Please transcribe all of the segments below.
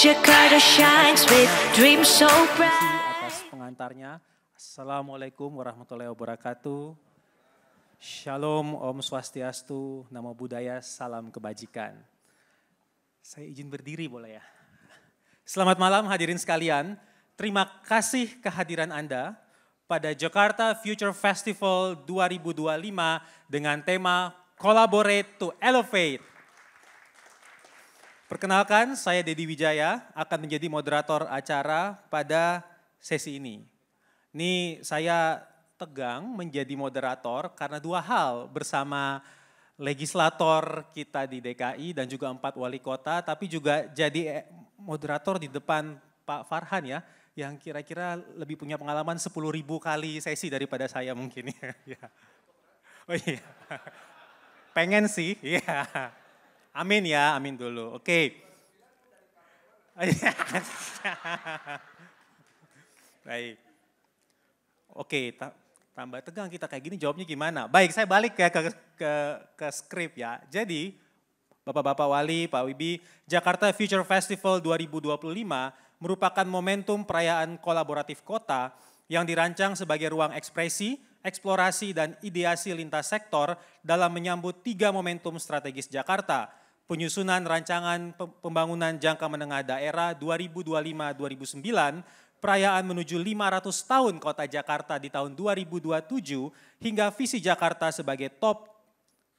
Jakarta shines with dreams so bright. Atas pengantarnya, Assalamualaikum warahmatullahi wabarakatuh. Shalom, Om Swastiastu, Namo Buddhaya, salam kebajikan. Saya izin berdiri boleh ya? Selamat malam hadirin sekalian, terima kasih kehadiran Anda pada Jakarta Future Festival 2025 dengan tema Collaborate to Elevate. Perkenalkan, saya Dedi Wijaya akan menjadi moderator acara pada sesi ini. Ini saya tegang menjadi moderator karena dua hal, bersama legislator kita di DKI dan juga 4 wali kota, tapi juga jadi moderator di depan Pak Farhan ya, yang kira-kira lebih punya pengalaman 10.000 kali sesi daripada saya mungkin ya. Oh iya, pengen sih, iya. Amin ya, amin dulu. Oke. Baik. Oke, tambah tegang kita kayak gini jawabnya gimana? Baik, saya balik ya ke skrip ya. Jadi, Bapak-Bapak Wali, Pak Wibi, Jakarta Future Festival 2025 merupakan momentum perayaan kolaboratif kota yang dirancang sebagai ruang ekspresi, eksplorasi, dan ideasi lintas sektor dalam menyambut 3 momentum strategis Jakarta. Penyusunan rancangan pembangunan jangka menengah daerah 2025-2009, perayaan menuju 500 tahun kota Jakarta di tahun 2027, hingga visi Jakarta sebagai top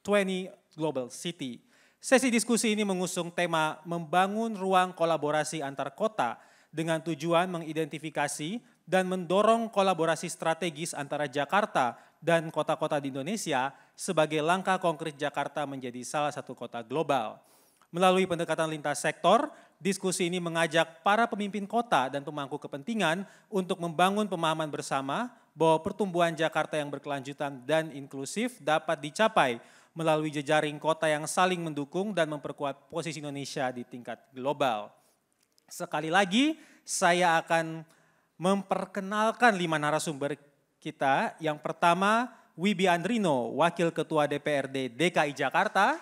20 global city. Sesi diskusi ini mengusung tema membangun ruang kolaborasi antar kota dengan tujuan mengidentifikasi dan mendorong kolaborasi strategis antara Jakarta dan kota-kota di Indonesia sebagai langkah konkret Jakarta menjadi salah satu kota global. Melalui pendekatan lintas sektor, diskusi ini mengajak para pemimpin kota dan pemangku kepentingan untuk membangun pemahaman bersama bahwa pertumbuhan Jakarta yang berkelanjutan dan inklusif dapat dicapai melalui jejaring kota yang saling mendukung dan memperkuat posisi Indonesia di tingkat global. Sekali lagi, saya akan memperkenalkan 5 narasumber kita. Yang pertama, Wibi Andrino, Wakil Ketua DPRD DKI Jakarta.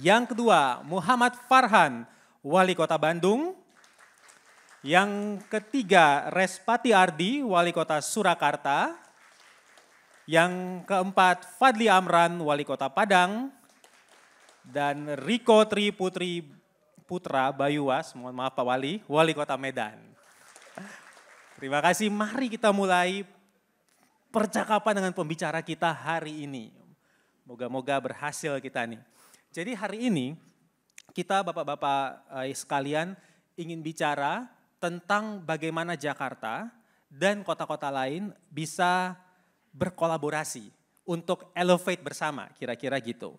Yang kedua, Muhammad Farhan, Wali Kota Bandung. Yang ketiga, Respati Ardi, Wali Kota Surakarta. Yang keempat, Fadli Amran, Wali Kota Padang. Dan Riko Tri Putra Bayuwas, mohon maaf Pak Wali, Wali Kota Medan. Terima kasih, mari kita mulai percakapan dengan pembicara kita hari ini. Moga-moga berhasil kita nih. Jadi hari ini kita Bapak-Bapak sekalian ingin bicara tentang bagaimana Jakarta dan kota-kota lain bisa berkolaborasi untuk elevate bersama, kira-kira gitu.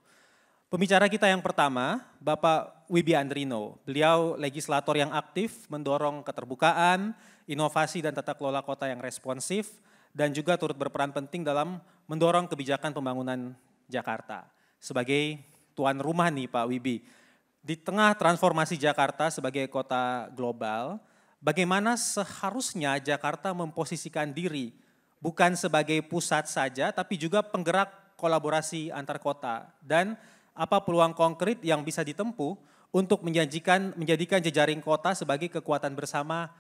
Pembicara kita yang pertama, Bapak Wibi Andrino. Beliau legislator yang aktif mendorong keterbukaan, inovasi dan tata kelola kota yang responsif, dan juga turut berperan penting dalam mendorong kebijakan pembangunan Jakarta. Sebagai tuan rumah nih Pak Wibi, di tengah transformasi Jakarta sebagai kota global, bagaimana seharusnya Jakarta memposisikan diri bukan sebagai pusat saja tapi juga penggerak kolaborasi antar kota, dan apa peluang konkret yang bisa ditempuh untuk menjadikan jejaring kota sebagai kekuatan bersama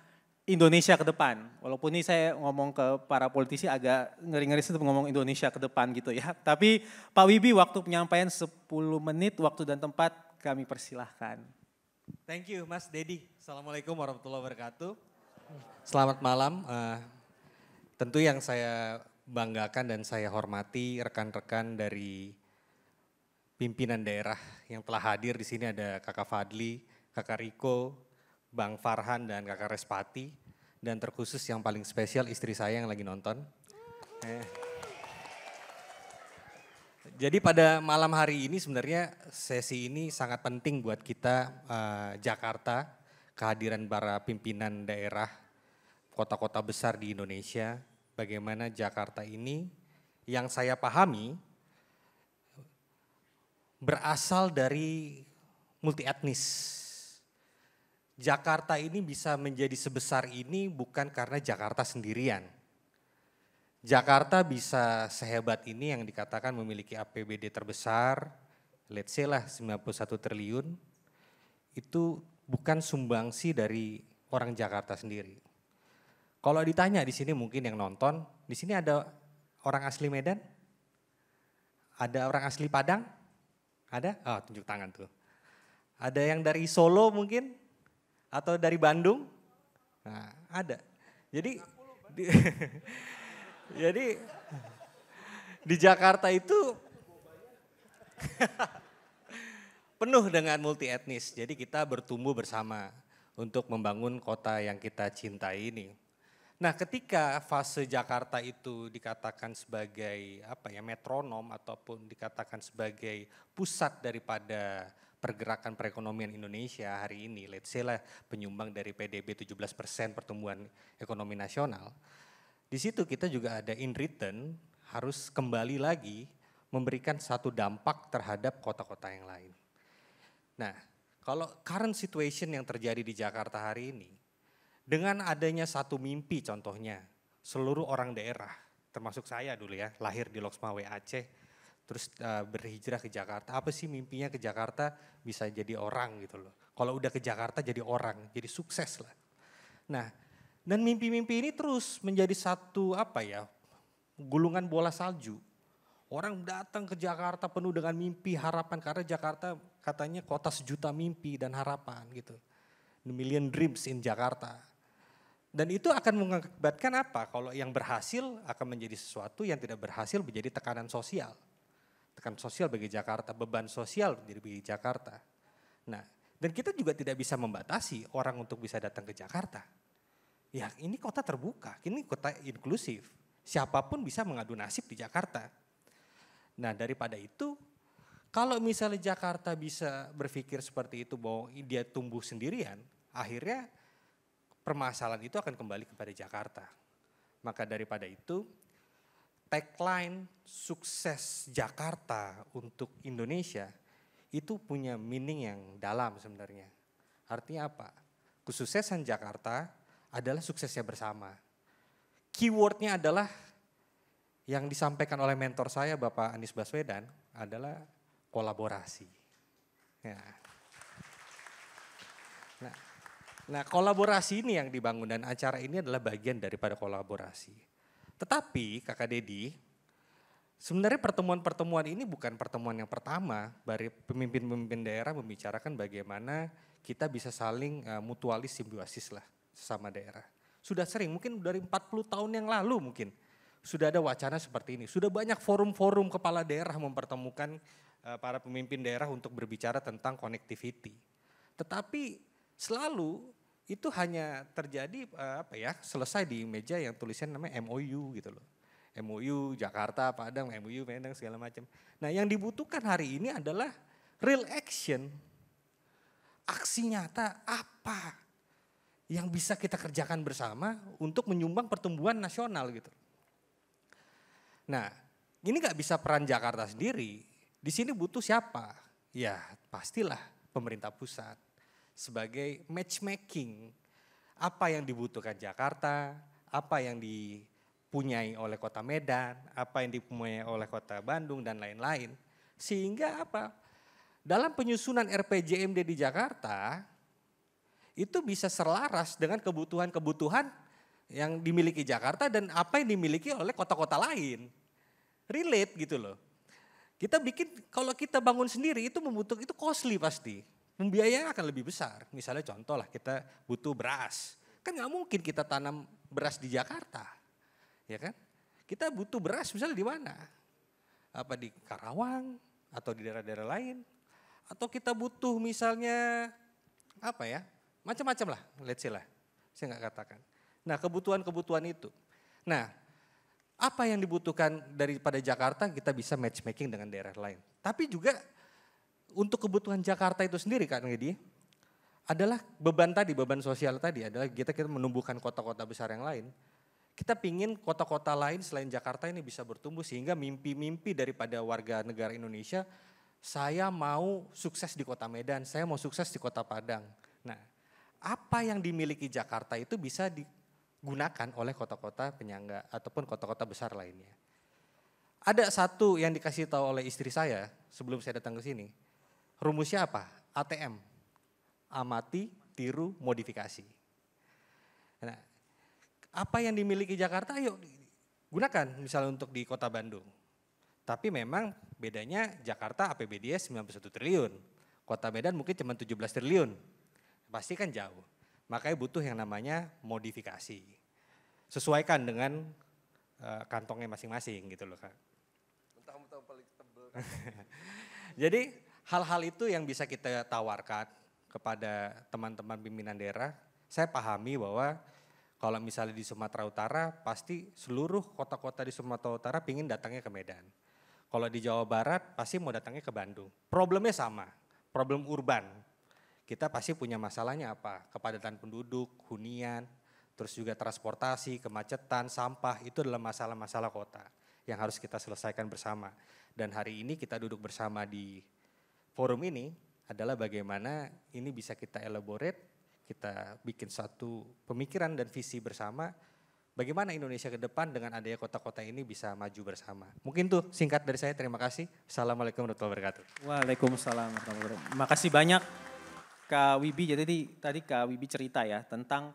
Indonesia ke depan. Walaupun ini saya ngomong ke para politisi agak ngeri-ngeri sih ngomong Indonesia ke depan gitu ya. Tapi Pak Wibi, waktu penyampaian 10 menit, waktu dan tempat kami persilahkan. Thank you Mas Dedi. Assalamualaikum warahmatullahi wabarakatuh. Selamat malam. Tentu yang saya banggakan dan saya hormati rekan-rekan dari pimpinan daerah yang telah hadir di sini, ada Kakak Fadli, Kakak Riko, Bang Farhan dan Kakak Respati, dan terkhusus yang paling spesial istri saya yang lagi nonton. Jadi pada malam hari ini sebenarnya sesi ini sangat penting buat kita Jakarta, kehadiran para pimpinan daerah kota-kota besar di Indonesia. Bagaimana Jakarta ini yang saya pahami berasal dari multi etnis. Jakarta ini bisa menjadi sebesar ini bukan karena Jakarta sendirian. Jakarta bisa sehebat ini yang dikatakan memiliki APBD terbesar, let's say lah 91 triliun, itu bukan sumbangsi dari orang Jakarta sendiri. Kalau ditanya di sini mungkin yang nonton, di sini ada orang asli Medan? Ada orang asli Padang? Ada? Oh, tunjuk tangan tuh. Ada yang dari Solo mungkin? Atau dari Bandung? Nah, ada. Jadi jadi di Jakarta itu penuh dengan multi etnis. Jadi kita bertumbuh bersama untuk membangun kota yang kita cintai ini. Nah, ketika fase Jakarta itu dikatakan sebagai metronom ataupun dikatakan sebagai pusat daripada pergerakan perekonomian Indonesia hari ini, let's say lah penyumbang dari PDB 17% pertumbuhan ekonomi nasional. Di situ kita juga ada in return harus kembali lagi memberikan satu dampak terhadap kota-kota yang lain. Nah, kalau current situation yang terjadi di Jakarta hari ini, dengan adanya satu mimpi contohnya, seluruh orang daerah, termasuk saya dulu ya, lahir di Loksmawe Aceh, terus berhijrah ke Jakarta. Apa sih mimpinya ke Jakarta? Bisa jadi orang gitu loh. Kalau udah ke Jakarta jadi orang, jadi sukses lah. Nah, dan mimpi-mimpi ini terus menjadi satu gulungan bola salju. Orang datang ke Jakarta penuh dengan mimpi, harapan, karena Jakarta katanya kota sejuta mimpi dan harapan gitu. The million dreams in Jakarta. Dan itu akan mengakibatkan apa? Kalau yang berhasil akan menjadi sesuatu, yang tidak berhasil menjadi tekanan sosial. Tekanan sosial bagi Jakarta, beban sosial bagi Jakarta. Nah, dan kita juga tidak bisa membatasi orang untuk bisa datang ke Jakarta. Ya, ini kota terbuka, ini kota inklusif. Siapapun bisa mengadu nasib di Jakarta. Nah, daripada itu, kalau misalnya Jakarta bisa berpikir seperti itu bahwa dia tumbuh sendirian, akhirnya permasalahan itu akan kembali kepada Jakarta. Maka daripada itu, tagline sukses Jakarta untuk Indonesia itu punya meaning yang dalam sebenarnya. Artinya apa? Kesuksesan Jakarta adalah suksesnya bersama. Keywordnya adalah yang disampaikan oleh mentor saya Bapak Anies Baswedan adalah kolaborasi. Ya. Nah, kolaborasi ini yang dibangun dan acara ini adalah bagian daripada kolaborasi. Tetapi Kakak Dedi, sebenarnya pertemuan-pertemuan ini bukan pertemuan yang pertama dari pemimpin-pemimpin daerah membicarakan bagaimana kita bisa saling mutualis simbiosis lah sesama daerah. Sudah sering, mungkin dari 40 tahun yang lalu mungkin sudah ada wacana seperti ini. Sudah banyak forum-forum kepala daerah mempertemukan para pemimpin daerah untuk berbicara tentang connectivity. Tetapi selalu itu hanya terjadi selesai di meja yang tulisan namanya MOU gitu loh. MOU Jakarta, Padang, MOU Medan segala macam. Nah, yang dibutuhkan hari ini adalah real action. Aksi nyata apa yang bisa kita kerjakan bersama untuk menyumbang pertumbuhan nasional gitu. Nah, ini gak bisa peran Jakarta sendiri. Di sini butuh siapa? Ya, pastilah pemerintah pusat. Sebagai matchmaking, apa yang dibutuhkan Jakarta, apa yang dipunyai oleh kota Medan, apa yang dipunyai oleh kota Bandung dan lain-lain. Sehingga dalam penyusunan RPJMD di Jakarta, itu bisa selaras dengan kebutuhan-kebutuhan yang dimiliki Jakarta dan apa yang dimiliki oleh kota-kota lain. Relate gitu loh. Kita bikin, kalau kita bangun sendiri itu membutuhkan, itu costly pasti. Biayanya akan lebih besar. Misalnya contoh lah kita butuh beras. Kan gak mungkin kita tanam beras di Jakarta. Ya kan? Kita butuh beras misalnya di mana? Apa di Karawang atau di daerah-daerah lain? Atau kita butuh misalnya macam-macam lah, let's say lah. Saya gak katakan. Nah, kebutuhan-kebutuhan itu. Nah, apa yang dibutuhkan daripada Jakarta kita bisa matchmaking dengan daerah lain. Tapi juga untuk kebutuhan Jakarta itu sendiri Kak Ngedi, adalah beban sosial tadi adalah kita menumbuhkan kota-kota besar yang lain. Kita pingin kota-kota lain selain Jakarta ini bisa bertumbuh sehingga mimpi-mimpi daripada warga negara Indonesia, saya mau sukses di kota Medan, saya mau sukses di kota Padang. Nah, apa yang dimiliki Jakarta itu bisa digunakan oleh kota-kota penyangga ataupun kota-kota besar lainnya. Ada satu yang dikasih tahu oleh istri saya sebelum saya datang ke sini. Rumusnya apa? ATM. Amati, tiru, modifikasi. Nah, apa yang dimiliki Jakarta ayo gunakan misalnya untuk di kota Bandung. Tapi memang bedanya Jakarta APBD-nya 91 triliun. Kota Medan mungkin cuma 17 triliun. Pasti kan jauh. Makanya butuh yang namanya modifikasi. Sesuaikan dengan kantongnya masing-masing gitu loh Kak. Mentang-mentang paling tebel. Jadi hal-hal itu yang bisa kita tawarkan kepada teman-teman pimpinan daerah. Saya pahami bahwa kalau misalnya di Sumatera Utara pasti seluruh kota-kota di Sumatera Utara pingin datangnya ke Medan. Kalau di Jawa Barat pasti mau datangnya ke Bandung. Problemnya sama, problem urban. Kita pasti punya masalahnya apa? Kepadatan penduduk, hunian, terus juga transportasi, kemacetan, sampah, itu adalah masalah-masalah kota yang harus kita selesaikan bersama. Dan hari ini kita duduk bersama di forum ini adalah bagaimana ini bisa kita elaborate, kita bikin satu pemikiran dan visi bersama, bagaimana Indonesia ke depan dengan adanya kota-kota ini bisa maju bersama. Mungkin tuh singkat dari saya, terima kasih. Assalamualaikum warahmatullahi wabarakatuh. Waalaikumsalam warahmatullahi wabarakatuh. Makasih banyak Kak Wibi. Jadi tadi Kak Wibi cerita ya tentang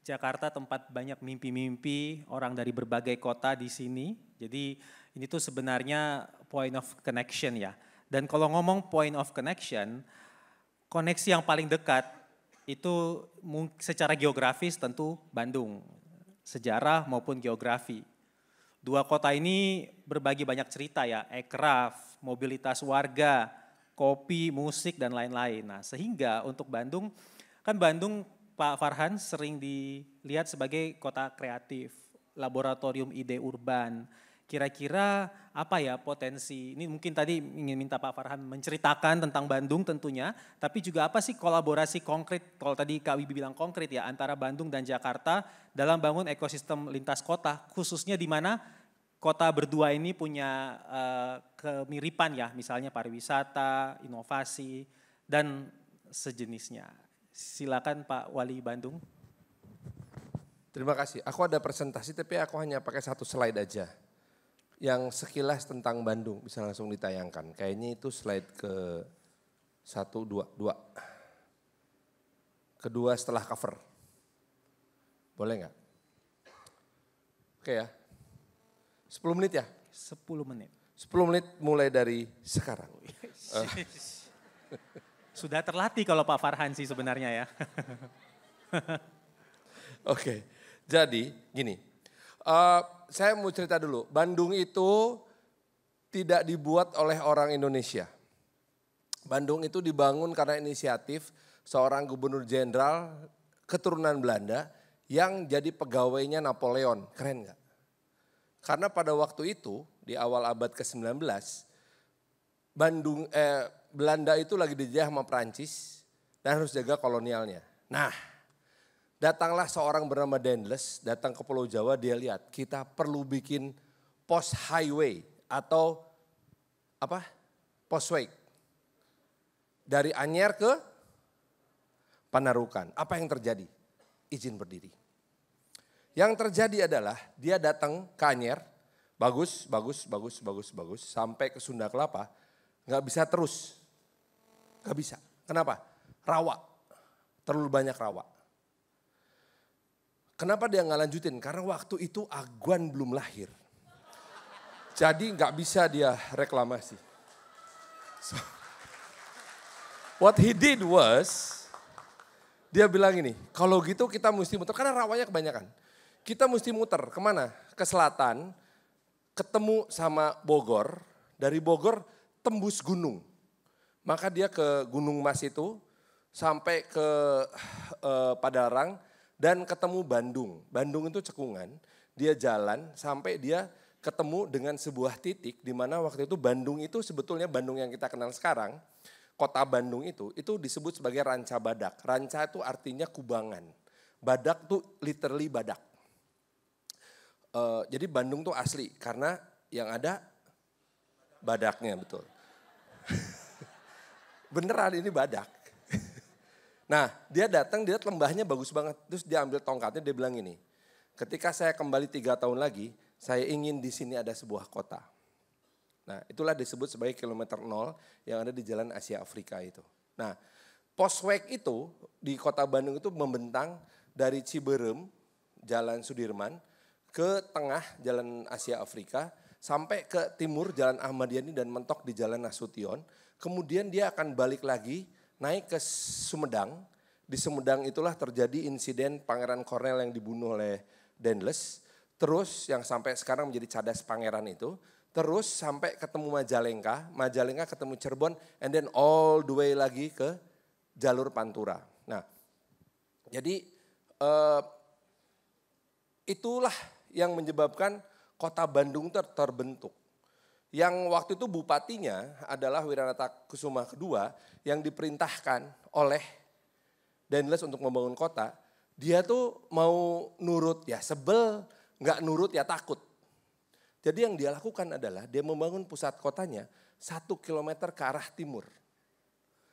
Jakarta tempat banyak mimpi-mimpi orang dari berbagai kota di sini. Jadi ini tuh sebenarnya point of connection ya. Dan kalau ngomong point of connection, koneksi yang paling dekat itu secara geografis tentu Bandung. Sejarah maupun geografi. Dua kota ini berbagi banyak cerita ya, aircraft, mobilitas warga, kopi, musik dan lain-lain. Nah sehingga untuk Bandung, kan Bandung Pak Farhan sering dilihat sebagai kota kreatif, laboratorium ide urban. Kira-kira apa ya potensi, ini mungkin tadi ingin minta Pak Farhan menceritakan tentang Bandung tentunya, tapi juga apa sih kolaborasi konkret, kalau tadi Kak Wibi bilang konkret ya, antara Bandung dan Jakarta dalam bangun ekosistem lintas kota, khususnya di mana kota berdua ini punya kemiripan ya, misalnya pariwisata, inovasi, dan sejenisnya. Silakan Pak Wali Bandung. Terima kasih. Aku ada presentasi tapi aku hanya pakai satu slide aja. Yang sekilas tentang Bandung bisa langsung ditayangkan. Kayaknya itu slide ke 1, 2. Kedua setelah cover. Boleh nggak? Oke ya. 10 menit ya? 10 menit. 10 menit mulai dari sekarang. Sudah terlatih kalau Pak Farhan sih sebenarnya ya. Oke, jadi gini. Saya mau cerita dulu, Bandung itu tidak dibuat oleh orang Indonesia. Bandung itu dibangun karena inisiatif seorang gubernur jenderal keturunan Belanda yang jadi pegawainya Napoleon. Keren gak? Karena pada waktu itu di awal abad ke-19 Belanda itu lagi dijajah sama Prancis dan harus jaga kolonialnya. Nah, datanglah seorang bernama Dendles, datang ke Pulau Jawa, dia lihat kita perlu bikin post highway atau apa? Postway. Dari Anyer ke Panarukan. Apa yang terjadi? Izin berdiri. Yang terjadi adalah dia datang ke Anyer, bagus, sampai ke Sunda Kelapa, nggak bisa terus. Nggak bisa. Kenapa? Rawa. Terlalu banyak rawa. Kenapa dia nggak lanjutin? Karena waktu itu Aguan belum lahir. Jadi nggak bisa dia reklamasi. So, what he did was, dia bilang ini, kalau gitu kita mesti muter, karena rawanya kebanyakan. Kita mesti muter, kemana? Ke selatan, ketemu sama Bogor, dari Bogor tembus gunung. Maka dia ke Gunung Mas itu, sampai ke Padalarang, dan ketemu Bandung. Bandung itu cekungan, dia jalan sampai dia ketemu dengan sebuah titik di mana waktu itu Bandung itu sebetulnya Bandung yang kita kenal sekarang, kota Bandung itu disebut sebagai Ranca Badak. Ranca itu artinya kubangan, badak tuh literally badak. Jadi Bandung tuh asli karena yang ada badaknya, betul. Beneran ini badak. Nah dia datang, dia lihat lembahnya bagus banget. Terus dia ambil tongkatnya, dia bilang ini. Ketika saya kembali 3 tahun lagi, saya ingin di sini ada sebuah kota. Nah itulah disebut sebagai kilometer 0 yang ada di Jalan Asia Afrika itu. Nah Posweg itu di kota Bandung itu membentang dari Ciberem, Jalan Sudirman, ke tengah Jalan Asia Afrika, sampai ke timur Jalan Ahmad Yani dan mentok di Jalan Nasution. Kemudian dia akan balik lagi naik ke Sumedang. Di Sumedang itulah terjadi insiden Pangeran Kornel yang dibunuh oleh Dendles. Terus yang sampai sekarang menjadi cadas pangeran itu. Terus sampai ketemu Majalengka, Majalengka ketemu Cirebon, and then all the way lagi ke jalur Pantura. Nah, jadi itulah yang menyebabkan kota Bandung terbentuk. Yang waktu itu bupatinya adalah Wiranata Kusuma II yang diperintahkan oleh Dendles untuk membangun kota. Dia tuh mau nurut ya sebel, nggak nurut ya takut. Jadi yang dia lakukan adalah dia membangun pusat kotanya 1 kilometer ke arah timur.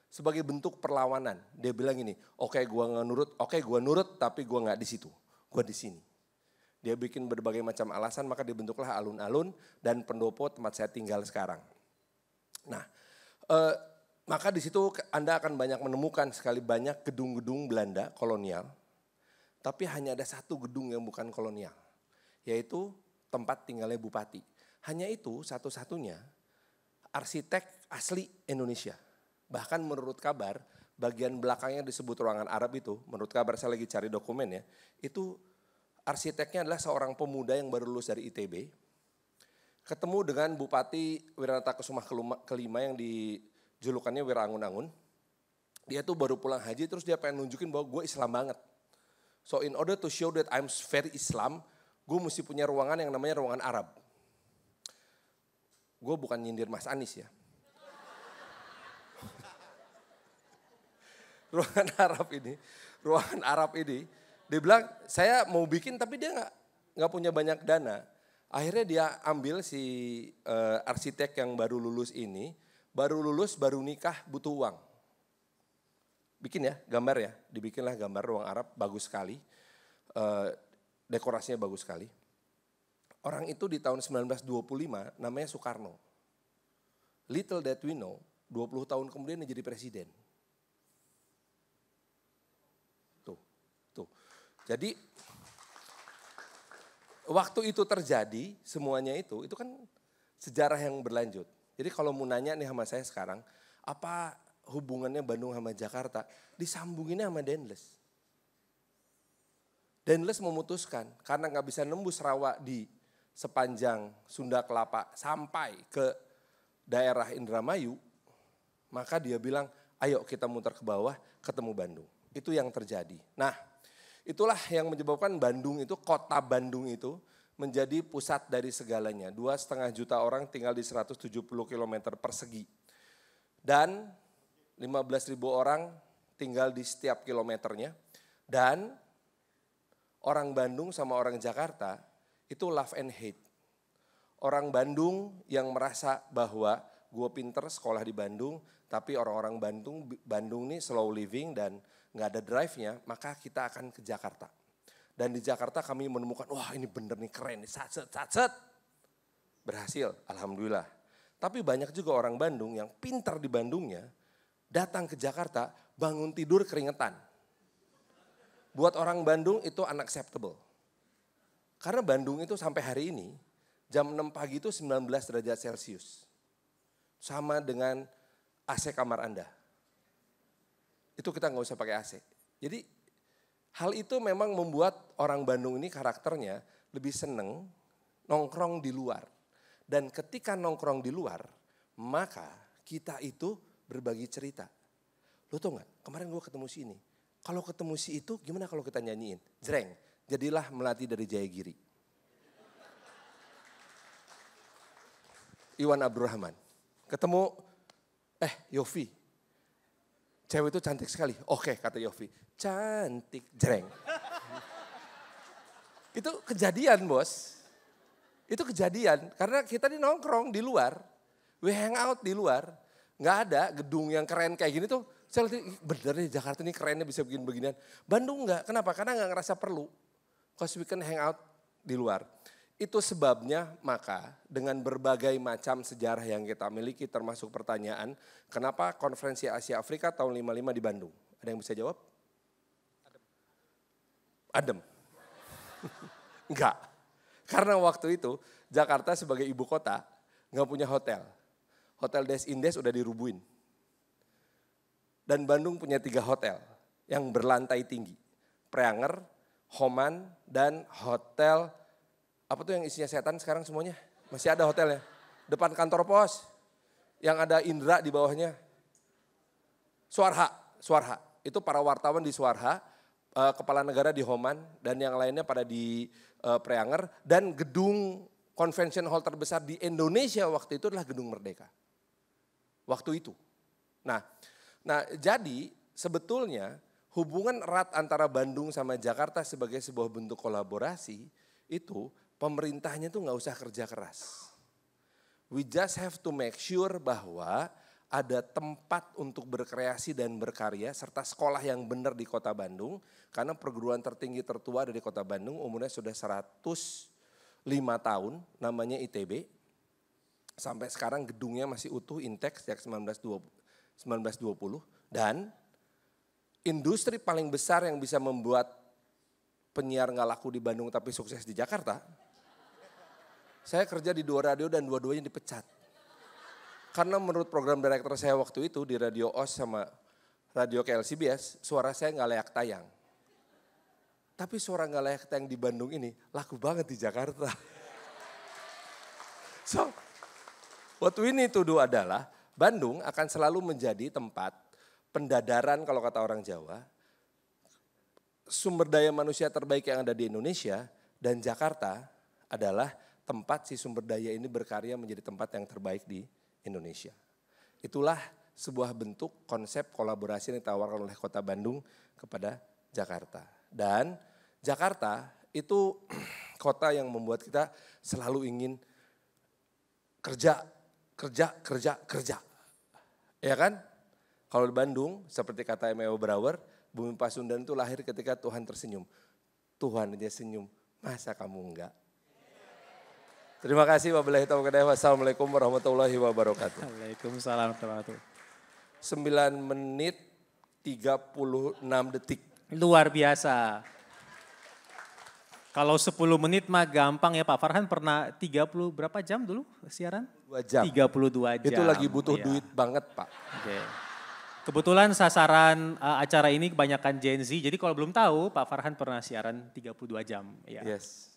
Sebagai bentuk perlawanan. Dia bilang gini, oke gua nggak nurut, oke gua nurut tapi gua nggak di situ, gua di sini. Dia bikin berbagai macam alasan maka dibentuklah alun-alun dan pendopo tempat saya tinggal sekarang. Nah, maka di situ Anda akan banyak menemukan sekali banyak gedung-gedung Belanda kolonial. Tapi hanya ada satu gedung yang bukan kolonial, yaitu tempat tinggalnya bupati. Hanya itu satu-satunya arsitek asli Indonesia. Bahkan menurut kabar bagian belakangnya disebut ruangan Arab itu, menurut kabar saya lagi cari dokumen ya, itu arsiteknya adalah seorang pemuda yang baru lulus dari ITB. Ketemu dengan Bupati Wiranata Kusuma kelima yang dijulukannya Wirangun-Angun. Dia tuh baru pulang haji terus dia pengen nunjukin bahwa gue Islam banget. So in order to show that I'm very Islam, gue mesti punya ruangan yang namanya ruangan Arab. Gue bukan nyindir Mas Anies ya. ruangan Arab ini, dia bilang saya mau bikin tapi dia nggak punya banyak dana. Akhirnya dia ambil si arsitek yang baru lulus ini, baru nikah butuh uang. Bikin ya gambar ya, dibikinlah gambar ruang Arab bagus sekali. Dekorasinya bagus sekali. Orang itu di tahun 1925 namanya Soekarno. Little that we know, 20 tahun kemudian dia jadi presiden. Tuh. Jadi waktu itu terjadi semuanya itu kan sejarah yang berlanjut. Jadi kalau mau nanya nih sama saya sekarang, apa hubungannya Bandung sama Jakarta? Disambunginnya sama Dendles. Dendles memutuskan karena nggak bisa nembus rawa di sepanjang Sunda Kelapa sampai ke daerah Indramayu, maka dia bilang ayo kita muter ke bawah ketemu Bandung. Itu yang terjadi. Nah itulah yang menyebabkan Bandung itu, kota Bandung itu menjadi pusat dari segalanya. 2,5 juta orang tinggal di 170 km persegi. Dan 15.000 orang tinggal di setiap kilometernya. Dan orang Bandung sama orang Jakarta itu love and hate. Orang Bandung yang merasa bahwa gue pinter sekolah di Bandung, tapi orang-orang Bandung nih slow living dan gak ada drive-nya, maka kita akan ke Jakarta. Dan di Jakarta kami menemukan, wah ini bener nih keren, satset. Berhasil, alhamdulillah. Tapi banyak juga orang Bandung yang pintar di Bandungnya, datang ke Jakarta, bangun tidur keringetan. Buat orang Bandung itu unacceptable. Karena Bandung itu sampai hari ini jam 6 pagi itu 19 derajat Celcius. Sama dengan AC kamar Anda. Itu kita nggak usah pakai AC. Jadi hal itu memang membuat orang Bandung ini karakternya lebih seneng nongkrong di luar. Dan ketika nongkrong di luar, maka kita itu berbagi cerita. Lo tau gak, kemarin gue ketemu si ini. Kalau ketemu si itu gimana kalau kita nyanyiin? Jreng, jadilah melati dari Jayagiri. Iwan Abdurrahman. Ketemu, Yofi. Cewek itu cantik sekali. Oke, kata Yofi. Cantik, jreng. Itu kejadian bos. Itu kejadian. Karena kita di nongkrong di luar. We hang out di luar. Nggak ada gedung yang keren kayak gini tuh. Saya lihat, bener nih Jakarta ini kerennya bisa bikin beginian. Bandung enggak, kenapa? Karena enggak ngerasa perlu. Because we can hang out di luar. Itu sebabnya maka dengan berbagai macam sejarah yang kita miliki termasuk pertanyaan, kenapa konferensi Asia Afrika tahun 55 di Bandung? Ada yang bisa jawab? Adem. Enggak. Karena waktu itu Jakarta sebagai ibu kota nggak punya hotel. Hotel Des Indes udah dirubuhin. Dan Bandung punya 3 hotel yang berlantai tinggi. Preanger, Homan, dan hotel, apa tuh yang isinya setan sekarang semuanya? Masih ada hotelnya. Depan kantor pos, yang ada Indra di bawahnya. Suarha. Itu para wartawan di Suarha, kepala negara di Homan, dan yang lainnya pada di Preanger. Dan gedung convention hall terbesar di Indonesia waktu itu adalah Gedung Merdeka. Waktu itu. Nah jadi sebetulnya hubungan erat antara Bandung sama Jakarta sebagai sebuah bentuk kolaborasi itu pemerintahnya tuh nggak usah kerja keras. We just have to make sure bahwa ada tempat untuk berkreasi dan berkarya serta sekolah yang benar di kota Bandung. Karena perguruan tertinggi tertua dari kota Bandung umurnya sudah 105 tahun, namanya ITB. Sampai sekarang gedungnya masih utuh, intact sejak 1920. Dan industri paling besar yang bisa membuat penyiar nggak laku di Bandung tapi sukses di Jakarta. Saya kerja di 2 radio dan dua-duanya dipecat. Karena menurut program direktur saya waktu itu di Radio OS sama Radio KLCBS, suara saya nggak layak tayang. Tapi suara nggak layak tayang di Bandung ini laku banget di Jakarta. So, what we need to do adalah Bandung akan selalu menjadi tempat pendadaran kalau kata orang Jawa, sumber daya manusia terbaik yang ada di Indonesia, dan Jakarta adalah tempat si sumber daya ini berkarya menjadi tempat yang terbaik di Indonesia. Itulah sebuah bentuk konsep kolaborasi yang ditawarkan oleh Kota Bandung kepada Jakarta. Dan Jakarta itu kota yang membuat kita selalu ingin kerja. Ya kan? Kalau di Bandung, seperti kata M.E.O. Brouwer, Bumi Pasundan itu lahir ketika Tuhan tersenyum. Tuhan aja senyum, masa kamu enggak? Terima kasih wabillahi taufiq wal hidayah. Wassalamualaikum warahmatullahi wabarakatuh. Waalaikumsalam warahmatullahi wabarakatuh. 9 menit 36 detik. Luar biasa. Kalau 10 menit mah gampang ya, Pak Farhan pernah 30 berapa jam dulu siaran? 2 jam. 32 jam. Itu lagi butuh ya. duit banget Pak. Oke. Kebetulan sasaran acara ini kebanyakan Gen Z, jadi kalau belum tahu Pak Farhan pernah siaran 32 jam. Ya. Yes.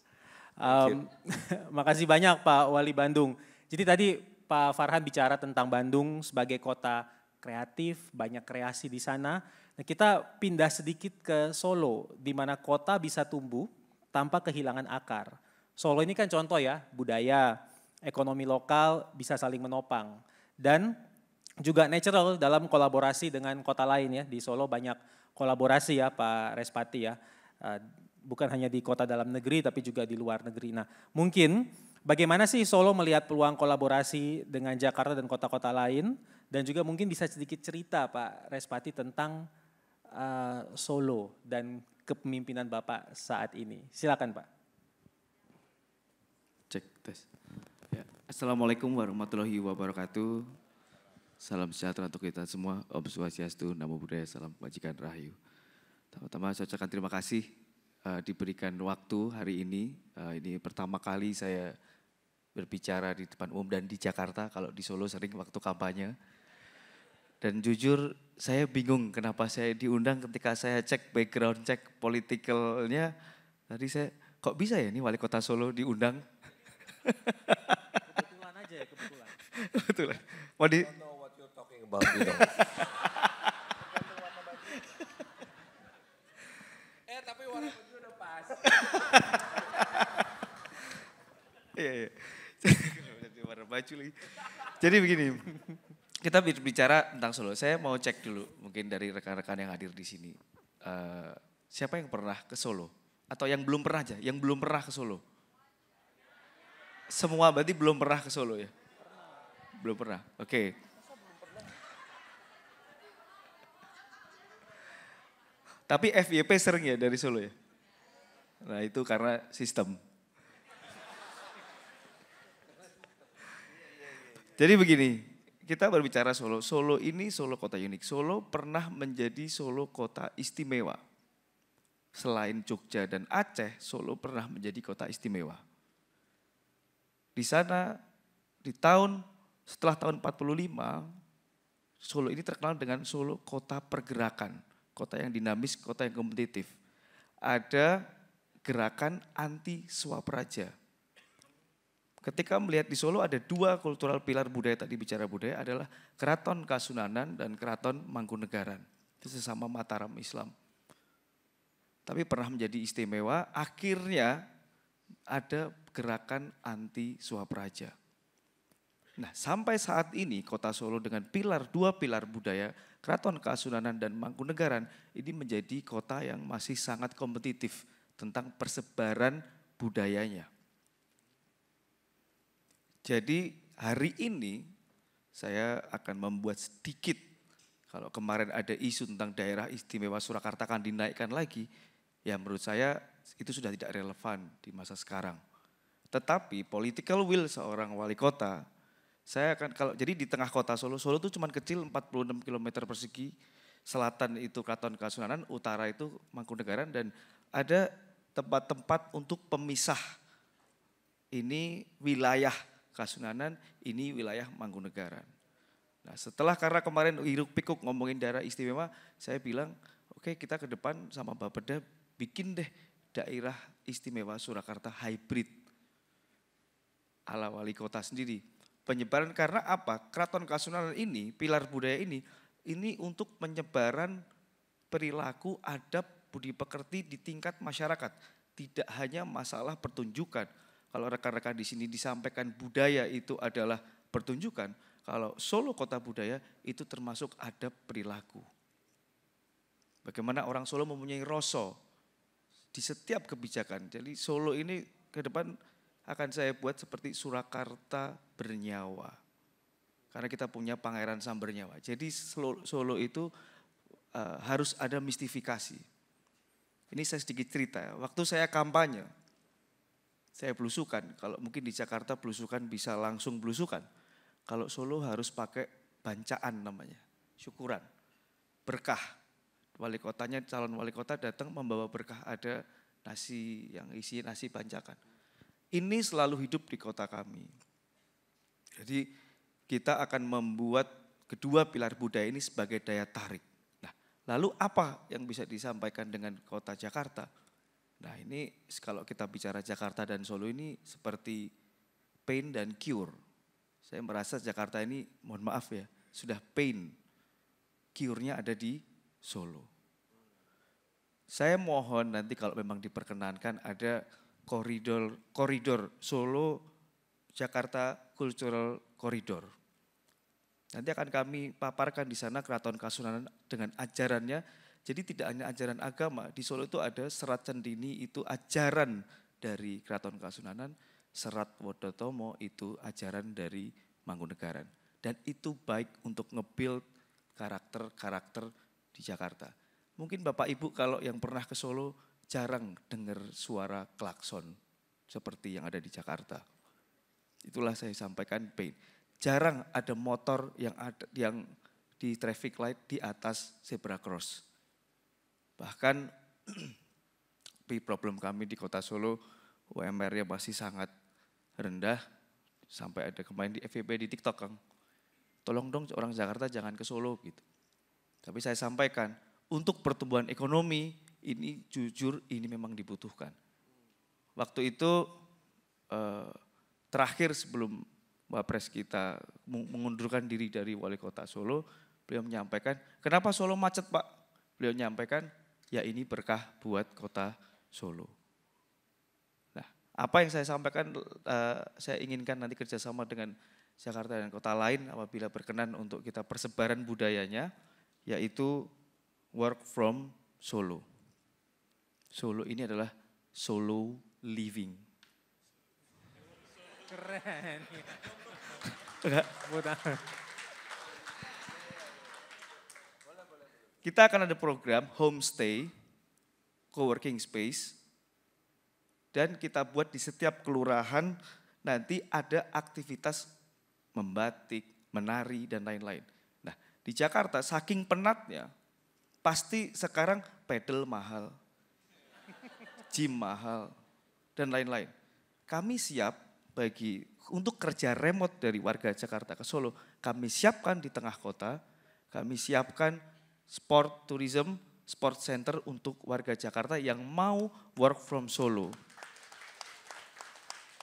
Makasih banyak Pak Wali Bandung. Jadi tadi Pak Farhan bicara tentang Bandung sebagai kota kreatif, banyak kreasi di sana. Nah, kita pindah sedikit ke Solo, di mana kota bisa tumbuh tanpa kehilangan akar. Solo ini kan contoh ya, budaya, ekonomi lokal bisa saling menopang. Dan juga natural dalam kolaborasi dengan kota lain ya. Di Solo banyak kolaborasi ya Pak Respati ya. Bukan hanya di kota dalam negeri tapi juga di luar negeri. Nah mungkin bagaimana sih Solo melihat peluang kolaborasi dengan Jakarta dan kota-kota lain. Dan juga mungkin bisa sedikit cerita Pak Respati tentang Solo dan kepemimpinan Bapak saat ini. Silakan Pak. Cek tes. Ya. Assalamualaikum warahmatullahi wabarakatuh. Salam sejahtera untuk kita semua. Om Swastiastu, Namo Buddhaya, Salam Kebajikan Rahayu. Pertama-tama saya ucapkan terima kasih diberikan waktu hari ini. Ini pertama kali saya berbicara di depan umum dan di Jakarta. Kalau di Solo sering waktu kampanye. Dan jujur saya bingung kenapa saya diundang ketika saya cek background, cek politikalnya. Tadi saya kok bisa ya ini wali kota Solo diundang? Kebetulan aja ya, kebetulan. Kebetulan. Mau di... Tapi warna baju udah pas. Iya. Warna baju lagi. Jadi begini, kita bicara tentang Solo. Saya mau cek dulu mungkin dari rekan-rekan yang hadir di sini. Siapa yang pernah ke Solo? Atau yang belum pernah aja, yang belum pernah ke Solo? Semua berarti belum pernah ke Solo ya? Belum pernah, oke. Tapi FYP sering ya dari Solo ya? Nah itu karena sistem. Jadi begini, kita berbicara Solo. Solo ini Solo kota unik. Solo pernah menjadi Solo kota istimewa. Selain Jogja dan Aceh, Solo pernah menjadi kota istimewa. Di sana, setelah tahun 45, Solo ini terkenal dengan Solo kota pergerakan. Kota yang dinamis, kota yang kompetitif. Ada gerakan anti Swaperaja. Ketika melihat di Solo ada dua kultural pilar budaya, tadi bicara budaya adalah Keraton Kasunanan dan Keraton Mangkunegaran. Itu sesama Mataram Islam. Tapi pernah menjadi istimewa, akhirnya ada gerakan anti Swaperaja. Nah, sampai saat ini kota Solo dengan dua pilar budaya, Keraton Kasunanan dan Mangkunegaran, ini menjadi kota yang masih sangat kompetitif tentang persebaran budayanya. Jadi hari ini saya akan membuat sedikit, kalau kemarin ada isu tentang daerah istimewa Surakarta akan dinaikkan lagi, ya menurut saya itu sudah tidak relevan di masa sekarang. Tetapi political will seorang wali kota, saya akan jadi di tengah kota Solo itu cuma kecil 46 km persegi, selatan itu Keraton Kasunanan, utara itu Mangkunegaran dan ada tempat-tempat untuk pemisah. Ini wilayah Kasunanan, ini wilayah Mangkunegaran. Nah setelah karena kemarin hiruk pikuk ngomongin daerah istimewa, saya bilang oke, kita ke depan sama Bapeda bikin deh daerah istimewa Surakarta hybrid ala wali kota sendiri. Penyebaran karena apa? Keraton Kasunanan ini, pilar budaya ini untuk penyebaran perilaku adab budi pekerti di tingkat masyarakat. Tidak hanya masalah pertunjukan. Kalau rekan-rekan di sini disampaikan budaya itu adalah pertunjukan, kalau Solo kota budaya itu termasuk adab perilaku. Bagaimana orang Solo mempunyai rasa di setiap kebijakan. Jadi Solo ini ke depan akan saya buat seperti Surakarta bernyawa. Karena kita punya Pangeran Sambernyawa. Jadi Solo itu harus ada mistifikasi. Ini saya sedikit cerita. Waktu saya kampanye, saya belusukan. Kalau mungkin di Jakarta belusukan bisa langsung belusukan. Kalau Solo harus pakai bancaan namanya, syukuran, berkah. Wali kotanya, calon wali kota datang membawa berkah, ada nasi yang isi nasi bancakan. Ini selalu hidup di kota kami. Jadi kita akan membuat kedua pilar budaya ini sebagai daya tarik. Nah, lalu apa yang bisa disampaikan dengan kota Jakarta? Nah ini kalau kita bicara Jakarta dan Solo ini seperti pain dan cure. Saya merasa Jakarta ini, mohon maaf ya, sudah pain. Cure-nya ada di Solo. Saya mohon nanti kalau memang diperkenankan ada koridor Solo Jakarta Cultural Corridor. Nanti akan kami paparkan di sana Keraton Kasunanan dengan ajarannya. Jadi tidak hanya ajaran agama, di Solo itu ada Serat Cendini itu ajaran dari Keraton Kasunanan, Serat Wodotomo itu ajaran dari Mangkunegaran. Dan itu baik untuk nge-build karakter-karakter di Jakarta. Mungkin Bapak Ibu kalau yang pernah ke Solo jarang dengar suara klakson seperti yang ada di Jakarta. Itulah saya sampaikan pain. Jarang ada motor yang di traffic light di atas zebra cross. Bahkan problem kami di kota Solo, UMR-nya masih sangat rendah. Sampai ada kemarin di FYP di TikTok, Kang. Tolong dong orang Jakarta jangan ke Solo gitu. Tapi saya sampaikan, untuk pertumbuhan ekonomi ini jujur ini memang dibutuhkan. Waktu itu terakhir sebelum Wapres kita mengundurkan diri dari wali kota Solo, beliau menyampaikan, kenapa Solo macet Pak? Beliau menyampaikan, ya ini berkah buat kota Solo. Nah, apa yang saya sampaikan, saya inginkan nanti kerjasama dengan Jakarta dan kota lain apabila berkenan untuk kita persebaran budayanya, yaitu work from Solo. Solo ini adalah solo living. Keren. Kita akan ada program homestay, co-working space, dan kita buat di setiap kelurahan nanti ada aktivitas membatik, menari, dan lain-lain. Nah, di Jakarta saking penatnya, pasti sekarang pedal mahal, gym mahal, dan lain-lain. Kami siap untuk kerja remote dari warga Jakarta ke Solo. Kami siapkan di tengah kota, kami siapkan sport tourism, sport center untuk warga Jakarta yang mau work from Solo.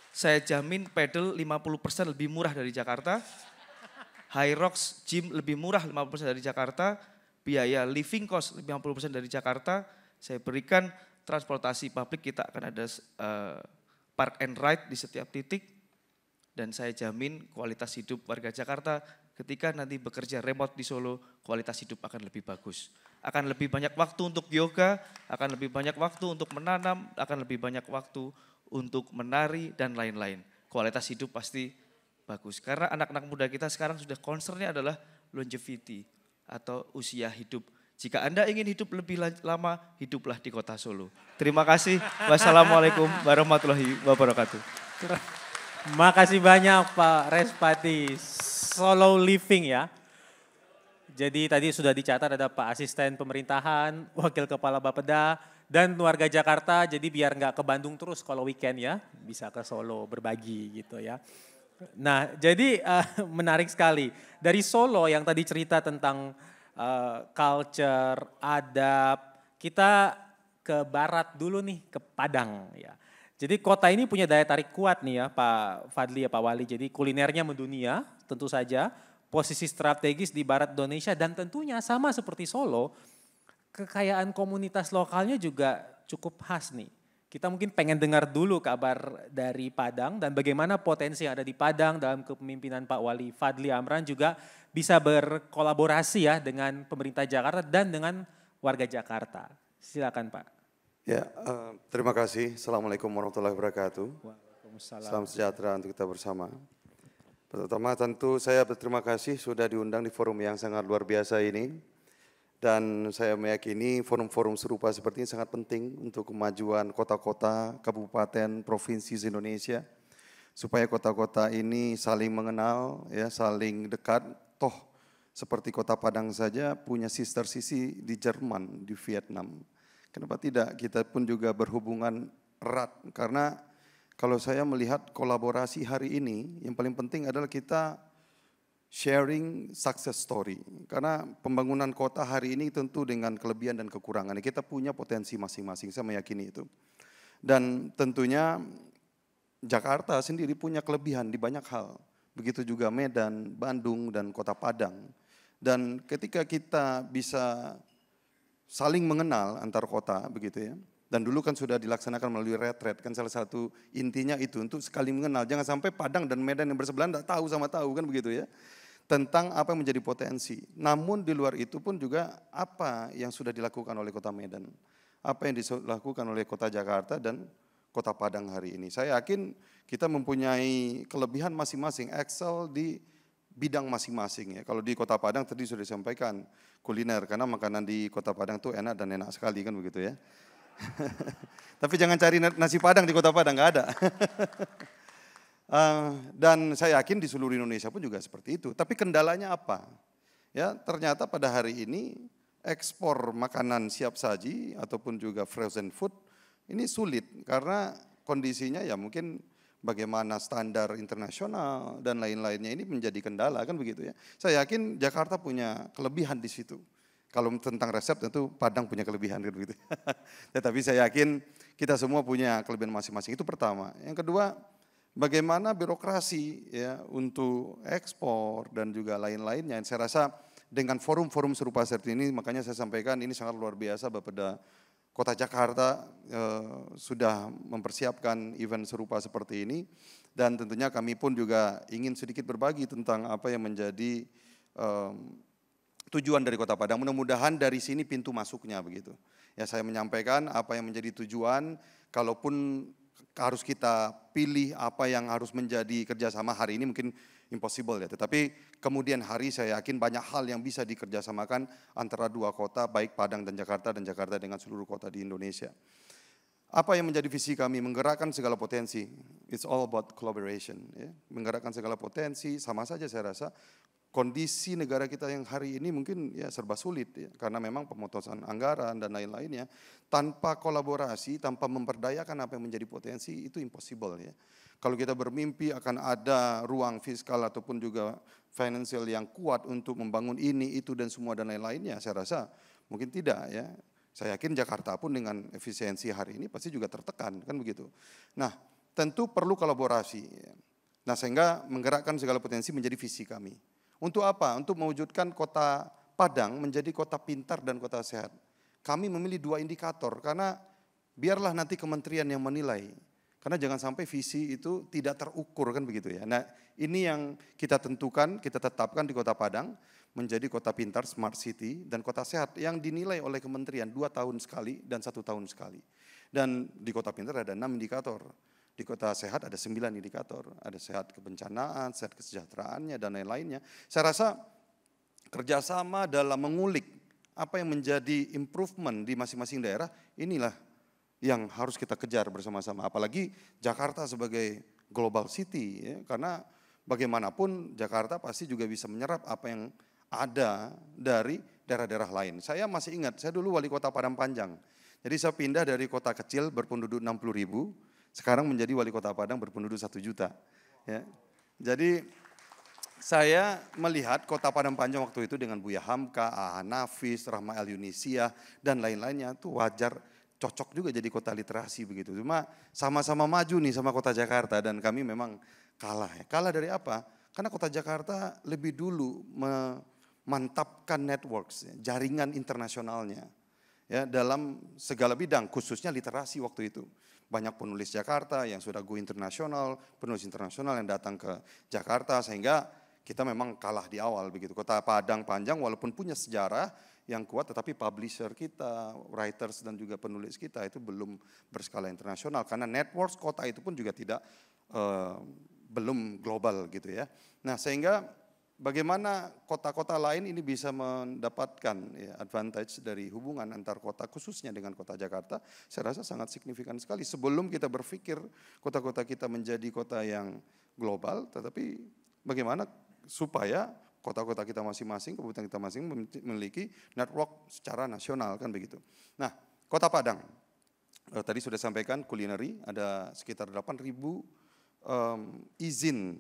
Saya jamin pedal 50% lebih murah dari Jakarta, Hyrox gym lebih murah 50% dari Jakarta, biaya living cost 50% dari Jakarta, saya berikan transportasi publik, kita akan ada park and ride di setiap titik, dan saya jamin kualitas hidup warga Jakarta ketika nanti bekerja remote di Solo, kualitas hidup akan lebih bagus. Akan lebih banyak waktu untuk yoga, akan lebih banyak waktu untuk menanam, akan lebih banyak waktu untuk menari, dan lain-lain. Kualitas hidup pasti bagus. Karena anak-anak muda kita sekarang sudah concernnya adalah longevity atau usia hidup. Jika Anda ingin hidup lebih lama, hiduplah di kota Solo. Terima kasih. Wassalamualaikum warahmatullahi wabarakatuh. Makasih banyak Pak Respati. Solo living ya. Jadi tadi sudah dicatat ada Pak Asisten Pemerintahan, Wakil Kepala Bapeda, dan warga Jakarta. Jadi biar nggak ke Bandung terus kalau weekend ya, bisa ke Solo berbagi gitu ya. Nah jadi menarik sekali. Dari Solo yang tadi cerita tentang culture, adab, kita ke barat dulu nih, ke Padang ya. Jadi kota ini punya daya tarik kuat nih ya Pak Fadli ya Pak Wali. Jadi kulinernya mendunia tentu saja, posisi strategis di barat Indonesia, dan tentunya sama seperti Solo, kekayaan komunitas lokalnya juga cukup khas nih. Kita mungkin pengen dengar dulu kabar dari Padang dan bagaimana potensi yang ada di Padang dalam kepemimpinan Pak Wali Fadli Amran juga bisa berkolaborasi ya dengan pemerintah Jakarta dan dengan warga Jakarta. Silakan Pak. Ya, terima kasih. Assalamualaikum warahmatullahi wabarakatuh. Waalaikumsalam. Salam sejahtera untuk kita bersama. Pertama tentu saya berterima kasih sudah diundang di forum yang sangat luar biasa ini. Dan saya meyakini forum-forum serupa seperti ini sangat penting untuk kemajuan kota-kota, kabupaten, provinsi di Indonesia. Supaya kota-kota ini saling mengenal, ya, saling dekat. Toh seperti kota Padang saja punya sister city di Jerman, di Vietnam. Kenapa tidak kita pun juga berhubungan erat? Karena kalau saya melihat kolaborasi hari ini, yang paling penting adalah kita sharing success story. Karena pembangunan kota hari ini tentu dengan kelebihan dan kekurangan. Kita punya potensi masing-masing, saya meyakini itu. Dan tentunya Jakarta sendiri punya kelebihan di banyak hal. Begitu juga Medan, Bandung, dan kota Padang. Dan ketika kita bisa saling mengenal antar kota, begitu ya. Dan dulu kan sudah dilaksanakan melalui retret, kan salah satu intinya itu untuk sekali mengenal. Jangan sampai Padang dan Medan yang bersebelahan tidak tahu sama tahu kan begitu ya. Tentang apa yang menjadi potensi. Namun di luar itu pun juga apa yang sudah dilakukan oleh kota Medan. Apa yang dilakukan oleh kota Jakarta dan kota Padang hari ini. Saya yakin kita mempunyai kelebihan masing-masing, excel di bidang masing-masing ya. Kalau di kota Padang tadi sudah disampaikan kuliner, karena makanan di kota Padang tuh enak dan enak sekali kan begitu ya. Tapi jangan cari nasi Padang di kota Padang, nggak ada. Dan saya yakin di seluruh Indonesia pun juga seperti itu. Tapi kendalanya apa? Ya, ternyata pada hari ini ekspor makanan siap saji ataupun juga frozen food ini sulit karena kondisinya ya mungkin bagaimana standar internasional dan lain-lainnya ini menjadi kendala kan begitu ya. Saya yakin Jakarta punya kelebihan di situ. Kalau tentang resep tentu Padang punya kelebihan kan begitu. Tetapi saya yakin kita semua punya kelebihan masing-masing. Itu pertama. Yang kedua, bagaimana birokrasi ya untuk ekspor dan juga lain-lainnya. Saya rasa dengan forum-forum serupa seperti ini, makanya saya sampaikan ini sangat luar biasa Bapeda Kota Jakarta sudah mempersiapkan event serupa seperti ini. Dan tentunya kami pun juga ingin sedikit berbagi tentang apa yang menjadi tujuan dari Kota Padang. Mudah-mudahan dari sini pintu masuknya begitu. Ya saya menyampaikan apa yang menjadi tujuan, kalaupun harus kita pilih apa yang harus menjadi kerjasama hari ini mungkin impossible ya. Tetapi kemudian hari saya yakin banyak hal yang bisa dikerjasamakan antara dua kota, baik Padang dan Jakarta dengan seluruh kota di Indonesia. Apa yang menjadi visi kami? Menggerakkan segala potensi. It's all about collaboration. Ya. Menggerakkan segala potensi, sama saja saya rasa. Kondisi negara kita yang hari ini mungkin ya serba sulit ya, karena memang pemotosan anggaran dan lain-lainnya. Tanpa kolaborasi, tanpa memperdayakan apa yang menjadi potensi, itu impossible ya. Kalau kita bermimpi akan ada ruang fiskal ataupun juga financial yang kuat untuk membangun ini, itu dan semua dan lain-lainnya, saya rasa mungkin tidak ya. Saya yakin Jakarta pun dengan efisiensi hari ini pasti juga tertekan, kan begitu. Nah, tentu perlu kolaborasi. Ya. Nah, sehingga menggerakkan segala potensi menjadi visi kami. Untuk apa? Untuk mewujudkan kota Padang menjadi kota pintar dan kota sehat. Kami memilih 2 indikator karena biarlah nanti kementerian yang menilai. Karena jangan sampai visi itu tidak terukur kan begitu ya. Nah ini yang kita tentukan, kita tetapkan di kota Padang menjadi kota pintar, smart city dan kota sehat yang dinilai oleh kementerian 2 tahun sekali dan 1 tahun sekali. Dan di kota pintar ada 6 indikator. Di kota sehat ada 9 indikator, ada sehat kebencanaan, sehat kesejahteraannya dan lain-lainnya. Saya rasa kerjasama dalam mengulik apa yang menjadi improvement di masing-masing daerah, inilah yang harus kita kejar bersama-sama. Apalagi Jakarta sebagai global city, ya, karena bagaimanapun Jakarta pasti juga bisa menyerap apa yang ada dari daerah-daerah lain. Saya masih ingat, saya dulu wali kota Padang Panjang. Jadi saya pindah dari kota kecil berpenduduk 60.000, sekarang menjadi wali kota Padang berpenduduk 1 juta. Ya. Jadi saya melihat kota Padang Panjang waktu itu dengan Buya Hamka, Aha Nafis, Rahma El Yunisia, dan lain-lainnya itu wajar, cocok juga jadi kota literasi begitu. Cuma sama-sama maju nih sama kota Jakarta dan kami memang kalah. Ya. Kalah dari apa? Karena kota Jakarta lebih dulu memantapkan networks, ya, jaringan internasionalnya. Ya, dalam segala bidang, khususnya literasi waktu itu. Banyak penulis Jakarta yang sudah go internasional, penulis internasional yang datang ke Jakarta sehingga kita memang kalah di awal begitu. Kota Padang Panjang walaupun punya sejarah yang kuat tetapi publisher kita, writers dan juga penulis kita itu belum berskala internasional karena network kota itu pun juga tidak belum global gitu ya. Nah, sehingga bagaimana kota-kota lain ini bisa mendapatkan ya, advantage dari hubungan antar kota khususnya dengan kota Jakarta, saya rasa sangat signifikan sekali. Sebelum kita berpikir kota-kota kita menjadi kota yang global, tetapi bagaimana supaya kota-kota kita masing-masing, kabupaten kita masing-masing memiliki network secara nasional kan begitu. Nah, kota Padang, tadi sudah sampaikan culinary, ada sekitar 8.000 izin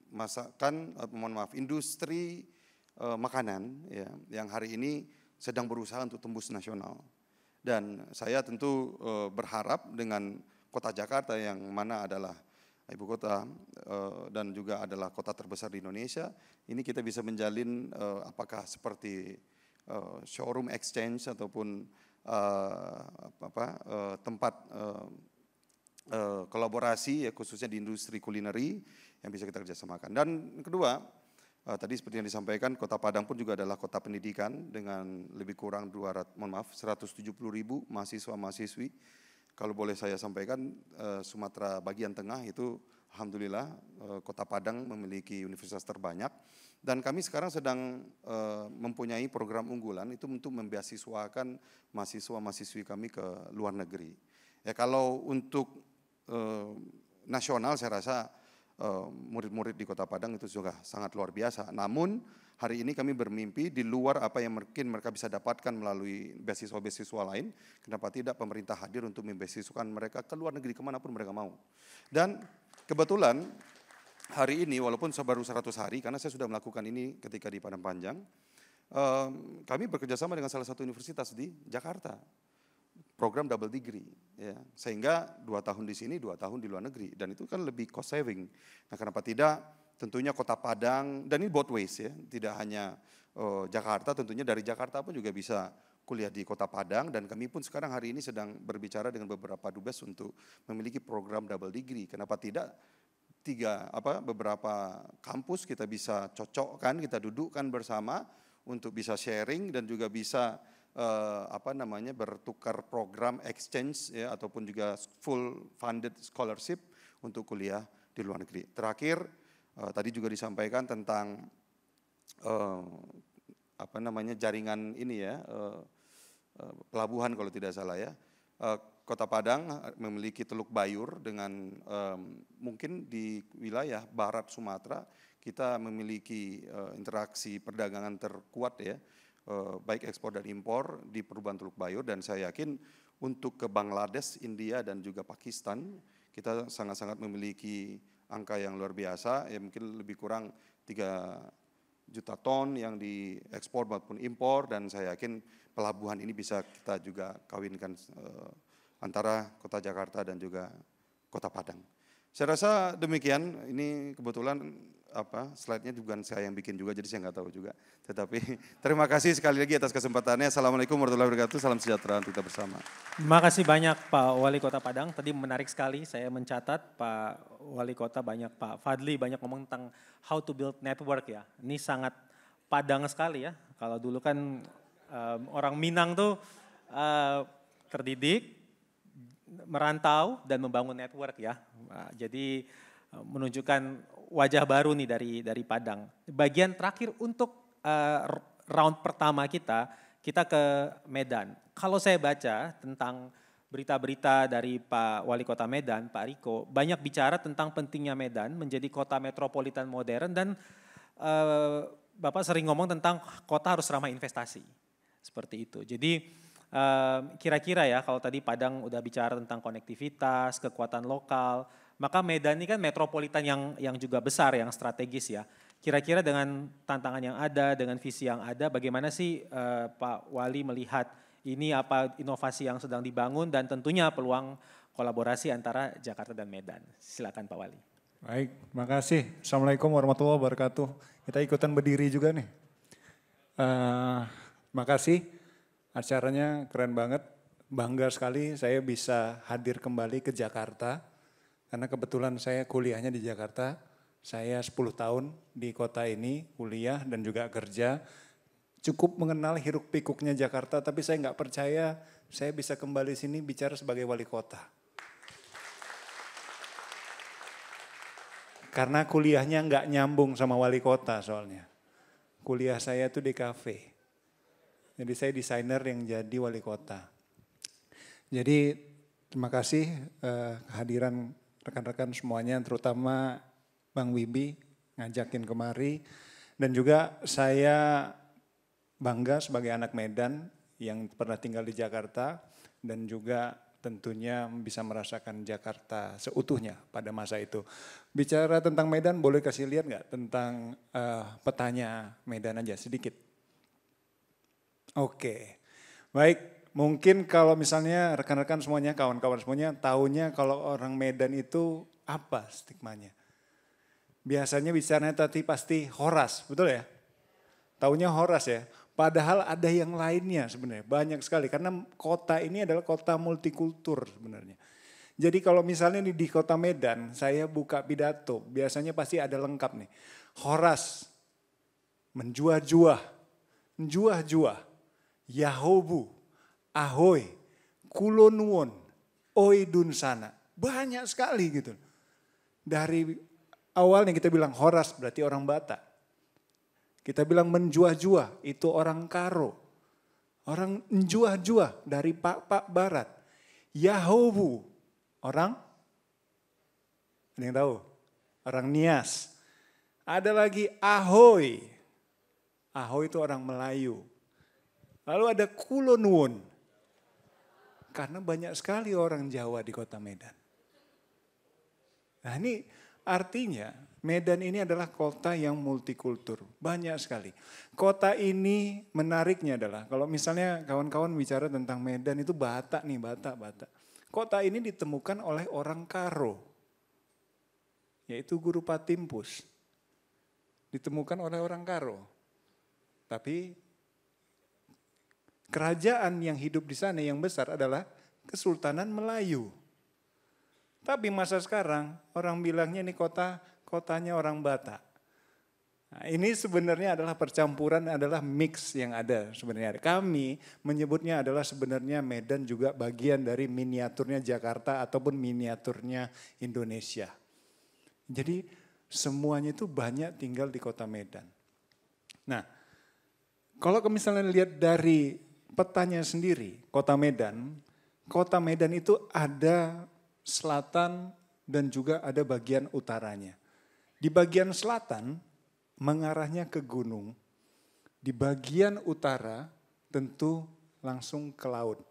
masakan, industri makanan ya, yang hari ini sedang berusaha untuk tembus nasional. Dan saya tentu berharap dengan kota Jakarta yang mana adalah ibu kota dan juga adalah kota terbesar di Indonesia, ini kita bisa menjalin apakah seperti showroom exchange ataupun tempat kolaborasi ya, khususnya di industri kulineri yang bisa kita kerjasamakan. Dan kedua, tadi seperti yang disampaikan, kota Padang pun juga adalah kota pendidikan dengan lebih kurang 170.000 mahasiswa-mahasiswi. Kalau boleh saya sampaikan, Sumatera bagian tengah itu alhamdulillah kota Padang memiliki universitas terbanyak. Dan kami sekarang sedang mempunyai program unggulan itu untuk membeasiswakan mahasiswa-mahasiswi kami ke luar negeri. Ya, kalau untuk nasional saya rasa murid-murid di kota Padang itu juga sangat luar biasa. Namun hari ini kami bermimpi di luar apa yang mungkin mereka bisa dapatkan melalui beasiswa-beasiswa lain. Kenapa tidak pemerintah hadir untuk membeasiswakan mereka ke luar negeri kemanapun mereka mau. Dan kebetulan hari ini walaupun baru 100 hari karena saya sudah melakukan ini ketika di Padang Panjang. Kami bekerjasama dengan salah satu universitas di Jakarta. Program double degree, ya, sehingga 2 tahun di sini, 2 tahun di luar negeri, dan itu kan lebih cost saving. Nah, kenapa tidak? Tentunya kota Padang, dan ini both ways ya, tidak hanya Jakarta, tentunya dari Jakarta pun juga bisa kuliah di kota Padang, dan kami pun sekarang hari ini sedang berbicara dengan beberapa dubes untuk memiliki program double degree. Kenapa tidak? Beberapa kampus kita bisa cocokkan, kita dudukkan bersama untuk bisa sharing dan juga bisa bertukar program exchange ya, ataupun juga full funded scholarship untuk kuliah di luar negeri. Terakhir tadi juga disampaikan tentang jaringan ini ya, pelabuhan kalau tidak salah ya. Kota Padang memiliki Teluk Bayur dengan mungkin di wilayah barat Sumatera kita memiliki interaksi perdagangan terkuat ya, baik ekspor dan impor di perubahan Teluk Bayur, dan saya yakin untuk ke Bangladesh, India dan juga Pakistan kita sangat-sangat memiliki angka yang luar biasa, ya mungkin lebih kurang 3 juta ton yang diekspor maupun impor, dan saya yakin pelabuhan ini bisa kita juga kawinkan antara Kota Jakarta dan juga Kota Padang. Saya rasa demikian, ini kebetulan slide-nya bukan saya yang bikin juga, jadi saya nggak tahu juga. Tetapi terima kasih sekali lagi atas kesempatannya. Assalamualaikum warahmatullahi wabarakatuh, salam sejahtera untuk kita bersama. Terima kasih banyak Pak Wali Kota Padang, tadi menarik sekali, saya mencatat Pak Wali Kota banyak, Pak Fadli banyak ngomong tentang how to build network ya. Ini sangat Padang sekali ya, kalau dulu kan orang Minang tuh terdidik, merantau dan membangun network ya. Jadi menunjukkan wajah baru nih dari Padang. Bagian terakhir untuk round pertama kita ke Medan. Kalau saya baca tentang berita-berita dari Pak Wali Kota Medan, Pak Riko, banyak bicara tentang pentingnya Medan menjadi kota metropolitan modern, dan Bapak sering ngomong tentang kota harus ramah investasi. Seperti itu. Jadi kira-kira ya, kalau tadi Padang udah bicara tentang konektivitas, kekuatan lokal, maka Medan ini kan metropolitan yang juga besar, yang strategis ya. Kira-kira dengan tantangan yang ada, dengan visi yang ada, bagaimana sih Pak Wali melihat ini, apa inovasi yang sedang dibangun, dan tentunya peluang kolaborasi antara Jakarta dan Medan. Silakan Pak Wali. Baik, makasih. Assalamualaikum warahmatullahi wabarakatuh. Kita ikutan berdiri juga nih. Makasih. Acaranya keren banget, bangga sekali saya bisa hadir kembali ke Jakarta. Karena kebetulan saya kuliahnya di Jakarta, saya 10 tahun di kota ini kuliah dan juga kerja. Cukup mengenal hiruk pikuknya Jakarta, tapi saya nggak percaya saya bisa kembali sini bicara sebagai wali kota. Karena kuliahnya nggak nyambung sama wali kota soalnya. Kuliah saya tuh di kafe. Jadi saya desainer yang jadi wali kota. Jadi terima kasih kehadiran rekan-rekan semuanya, terutama Bang Wibi ngajakin kemari. Dan juga saya bangga sebagai anak Medan yang pernah tinggal di Jakarta dan juga tentunya bisa merasakan Jakarta seutuhnya pada masa itu. Bicara tentang Medan, boleh kasih lihat nggak tentang petanya Medan aja sedikit. Oke, baik, mungkin kalau misalnya rekan-rekan semuanya, kawan-kawan semuanya taunya kalau orang Medan itu apa stigmanya. Biasanya bicaranya tadi pasti Horas, betul ya? Taunya Horas ya, padahal ada yang lainnya sebenarnya, banyak sekali. Karena kota ini adalah kota multikultur sebenarnya. Jadi kalau misalnya di kota Medan, saya buka pidato, biasanya pasti ada lengkap nih. Horas, menjuah-juah, Yahobu, Ahoy, Kulonuwon, Oi Dunsana. Banyak sekali gitu. Dari awalnya kita bilang Horas berarti orang Batak. Kita bilang menjuah-juah itu orang Karo. Orang menjuah-juah dari Pak Barat. Yahobu, orang? Ada yang tahu? Orang Nias. Ada lagi Ahoy. Ahoy itu orang Melayu. Lalu ada Kulonuwon. Karena banyak sekali orang Jawa di kota Medan. Nah ini artinya Medan ini adalah kota yang multikultur. Banyak sekali. Kota ini menariknya adalah kalau misalnya kawan-kawan bicara tentang Medan itu Batak nih, Batak. Kota ini ditemukan oleh orang Karo. Yaitu Guru Patimpus. Ditemukan oleh orang Karo. Tapi kerajaan yang hidup di sana yang besar adalah Kesultanan Melayu. Tapi masa sekarang orang bilangnya ini kotanya orang Batak. Nah, ini sebenarnya adalah percampuran, adalah mix yang ada sebenarnya. Kami menyebutnya adalah sebenarnya Medan juga bagian dari miniaturnya Jakarta ataupun miniaturnya Indonesia. Jadi semuanya itu banyak tinggal di kota Medan. Nah, kalau misalnya lihat dari petanya sendiri, kota Medan, kota Medan itu ada selatan dan juga ada bagian utaranya. Di bagian selatan mengarahnya ke gunung. Di bagian utara tentu langsung ke laut.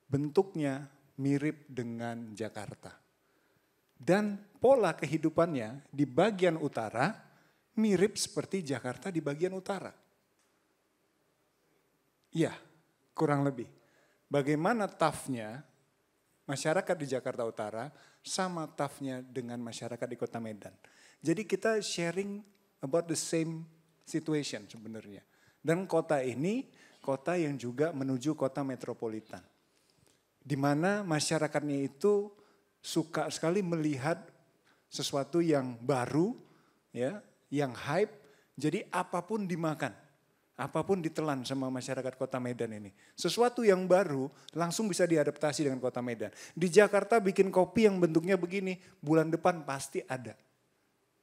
Bentuknya mirip dengan Jakarta. Dan pola kehidupannya di bagian utara mirip seperti Jakarta di bagian utara. Iya, kurang lebih. Bagaimana tafnya masyarakat di Jakarta Utara sama tafnya dengan masyarakat di Kota Medan. Jadi kita sharing about the same situation sebenarnya. Dan kota ini kota yang juga menuju kota metropolitan. Di mana masyarakatnya itu suka sekali melihat sesuatu yang baru, ya, yang hype. Jadi apapun dimakan. Apapun ditelan sama masyarakat Kota Medan ini. Sesuatu yang baru langsung bisa diadaptasi dengan Kota Medan. Di Jakarta bikin kopi yang bentuknya begini, bulan depan pasti ada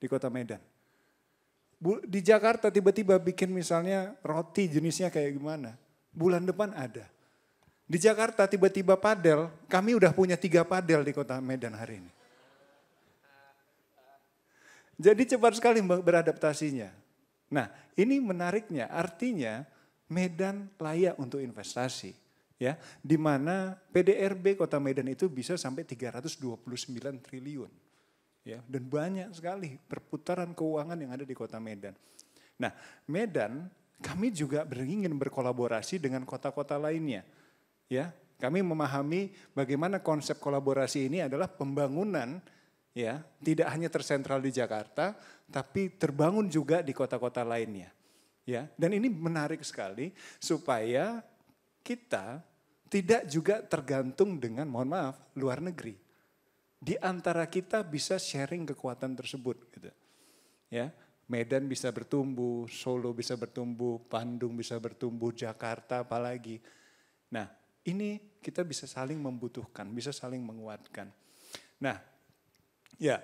di Kota Medan. Di Jakarta tiba-tiba bikin misalnya roti jenisnya kayak gimana, bulan depan ada. Di Jakarta tiba-tiba padel, kami udah punya 3 padel di Kota Medan hari ini. Jadi cepat sekali beradaptasinya. Nah, ini menariknya, artinya Medan layak untuk investasi, ya, di mana PDRB Kota Medan itu bisa sampai 329 triliun, ya, dan banyak sekali perputaran keuangan yang ada di Kota Medan. Nah, Medan kami juga ingin berkolaborasi dengan kota-kota lainnya, ya. Kami memahami bagaimana konsep kolaborasi ini adalah pembangunan, ya, tidak hanya tersentral di Jakarta, tapi terbangun juga di kota-kota lainnya. Ya, dan ini menarik sekali supaya kita tidak juga tergantung dengan, mohon maaf, luar negeri. Di antara kita bisa sharing kekuatan tersebut. Gitu. Ya, Medan bisa bertumbuh, Solo bisa bertumbuh, Bandung bisa bertumbuh, Jakarta apalagi. Nah, ini kita bisa saling membutuhkan, bisa saling menguatkan. Nah, ya,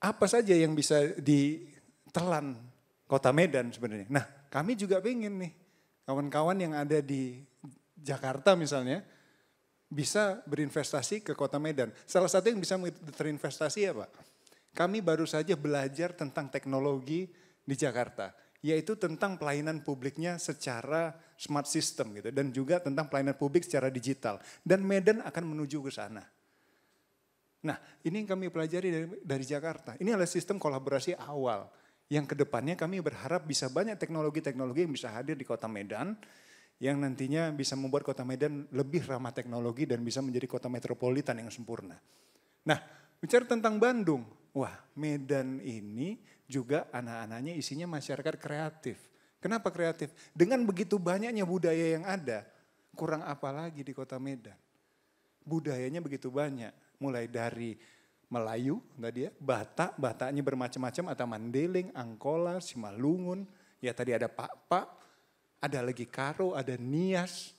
apa saja yang bisa ditelan Kota Medan sebenarnya. Nah, kami juga pengen nih, kawan-kawan yang ada di Jakarta misalnya, bisa berinvestasi ke Kota Medan. Salah satu yang bisa terinvestasi apa? Kami baru saja belajar tentang teknologi di Jakarta, yaitu tentang pelayanan publiknya secara smart system gitu, dan juga tentang pelayanan publik secara digital. Dan Medan akan menuju ke sana. Nah, ini yang kami pelajari dari Jakarta. Ini adalah sistem kolaborasi awal. Yang kedepannya kami berharap bisa banyak teknologi-teknologi yang bisa hadir di Kota Medan. Yang nantinya bisa membuat Kota Medan lebih ramah teknologi dan bisa menjadi kota metropolitan yang sempurna. Nah, bicara tentang Bandung. Wah, Medan ini juga anak-anaknya isinya masyarakat kreatif. Kenapa kreatif? Dengan begitu banyaknya budaya yang ada, kurang apa lagi di Kota Medan. Budayanya begitu banyak. Mulai dari Melayu tadi ya, Bataknya bermacam-macam, ada Mandeling, Angkola, Simalungun, ya tadi ada Pak, ada lagi Karo, ada Nias,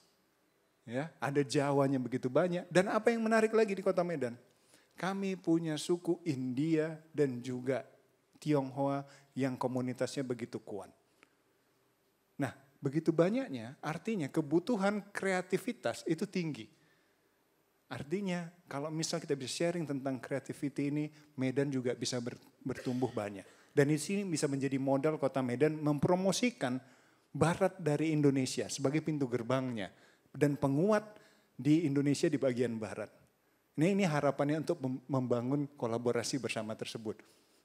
ya, ada Jawanya begitu banyak. Dan apa yang menarik lagi di Kota Medan? Kami punya suku India dan juga Tionghoa yang komunitasnya begitu kuat. Nah, begitu banyaknya artinya kebutuhan kreativitas itu tinggi. Artinya kalau misal kita bisa sharing tentang creativity ini, Medan juga bisa bertumbuh banyak. Dan di sini bisa menjadi modal Kota Medan mempromosikan barat dari Indonesia sebagai pintu gerbangnya. Dan penguat di Indonesia di bagian barat. Ini harapannya untuk membangun kolaborasi bersama tersebut.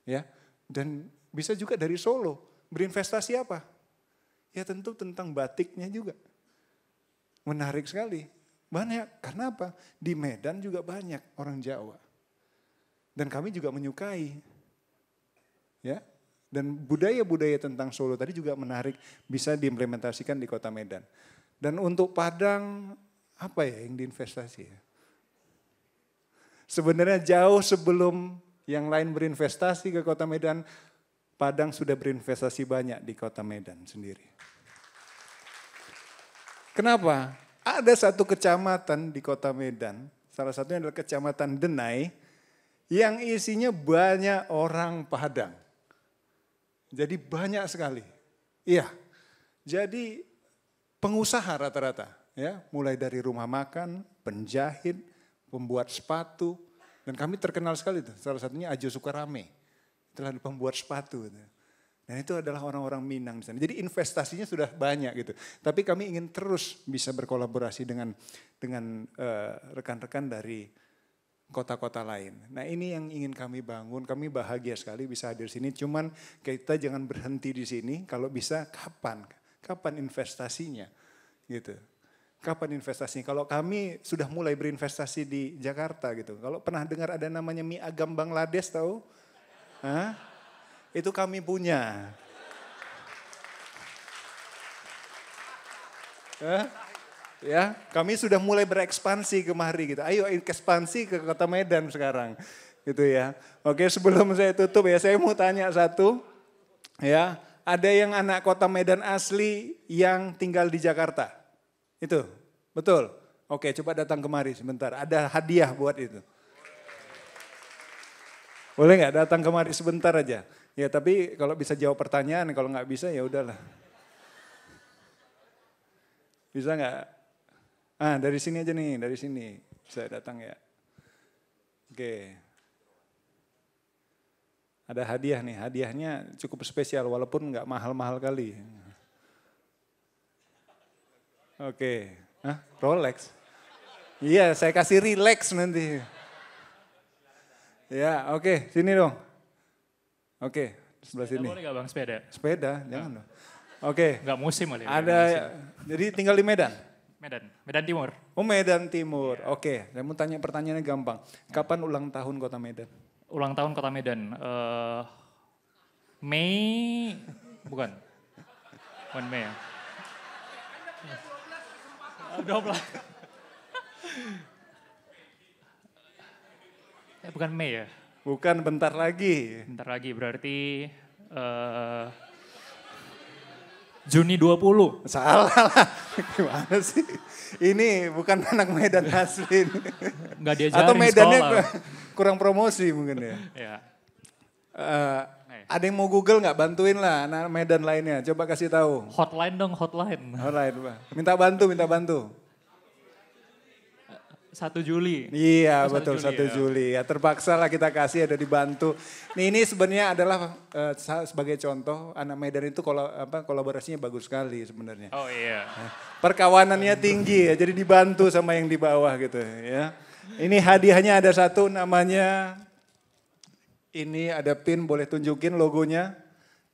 Ya, dan bisa juga dari Solo, berinvestasi apa? Ya tentu tentang batiknya juga. Menarik sekali. Banyak, karena apa? Di Medan juga banyak orang Jawa. Dan kami juga menyukai. Ya, dan budaya-budaya tentang Solo tadi juga menarik, bisa diimplementasikan di Kota Medan. Dan untuk Padang, apa ya yang diinvestasi ya? Sebenarnya jauh sebelum yang lain berinvestasi ke Kota Medan, Padang sudah berinvestasi banyak di Kota Medan sendiri. Kenapa? Ada satu kecamatan di Kota Medan, salah satunya adalah Kecamatan Denai, yang isinya banyak orang Padang. Jadi banyak sekali. Iya, jadi pengusaha rata-rata. ya, mulai dari rumah makan, penjahit, pembuat sepatu, dan kami terkenal sekali tuh. Salah satunya Ajo Sukarame, itulah pembuat sepatu. Dan itu adalah orang-orang Minang di sana. Jadi investasinya sudah banyak gitu. Tapi kami ingin terus bisa berkolaborasi dengan rekan-rekan dari kota-kota lain. Nah ini yang ingin kami bangun, kami bahagia sekali bisa hadir di sini. Cuman kita jangan berhenti di sini, kalau bisa kapan investasinya gitu. Kapan investasinya? Kalau kami sudah mulai berinvestasi di Jakarta gitu. Kalau pernah dengar ada namanya mie agam Bangladesh tahu? Hah? Itu kami punya. Ya, kami sudah mulai berekspansi kemari gitu. Ayo ekspansi ke Kota Medan sekarang, gitu ya. Oke, sebelum saya tutup ya, saya mau tanya satu, ya. Ada yang anak Kota Medan asli yang tinggal di Jakarta? Itu, betul? Oke, coba datang kemari sebentar. Ada hadiah buat itu. Boleh nggak datang kemari sebentar aja? Ya, tapi kalau bisa jawab pertanyaan, kalau nggak bisa ya udahlah. Bisa nggak? Dari sini aja nih, dari sini saya datang ya. Oke. Ada hadiah nih, hadiahnya cukup spesial walaupun nggak mahal-mahal kali. Oke, Rolex. Iya, saya kasih relax nanti. Ya, oke, sini dong. Oke, sebelah sini. Boleh nggak Bang sepeda? Sepeda, jangan dong. Oke. Nggak musim kali. Ada, jadi tinggal di Medan? Medan Timur. Oh Medan Timur, oke. Saya mau tanya pertanyaannya gampang. Kapan ulang tahun Kota Medan? Ulang tahun Kota Medan. Mei, bukan Mei ya? 12. Bukan Mei ya? Bukan, bentar lagi. Bentar lagi berarti Juni 20. Salah lah, gimana sih? Ini bukan anak Medan asli. Enggak diajarin atau Medannya sekolah. kurang promosi mungkin ya. Ya. Ada yang mau Google nggak? Bantuin lah anak Medan lainnya. Coba kasih tahu. Hotline dong, hotline. Alright, minta bantu. 1 Juli. Iya, Oh, betul 1 ya. Juli. Ya terpaksa lah kita kasih, ada dibantu. Ini sebenarnya adalah sebagai contoh anak Medan itu kolaborasinya bagus sekali sebenarnya. Oh iya. Perkawanannya tinggi ya, jadi dibantu sama yang di bawah gitu ya. Ini hadiahnya ada satu namanya, ini ada pin, boleh tunjukin logonya.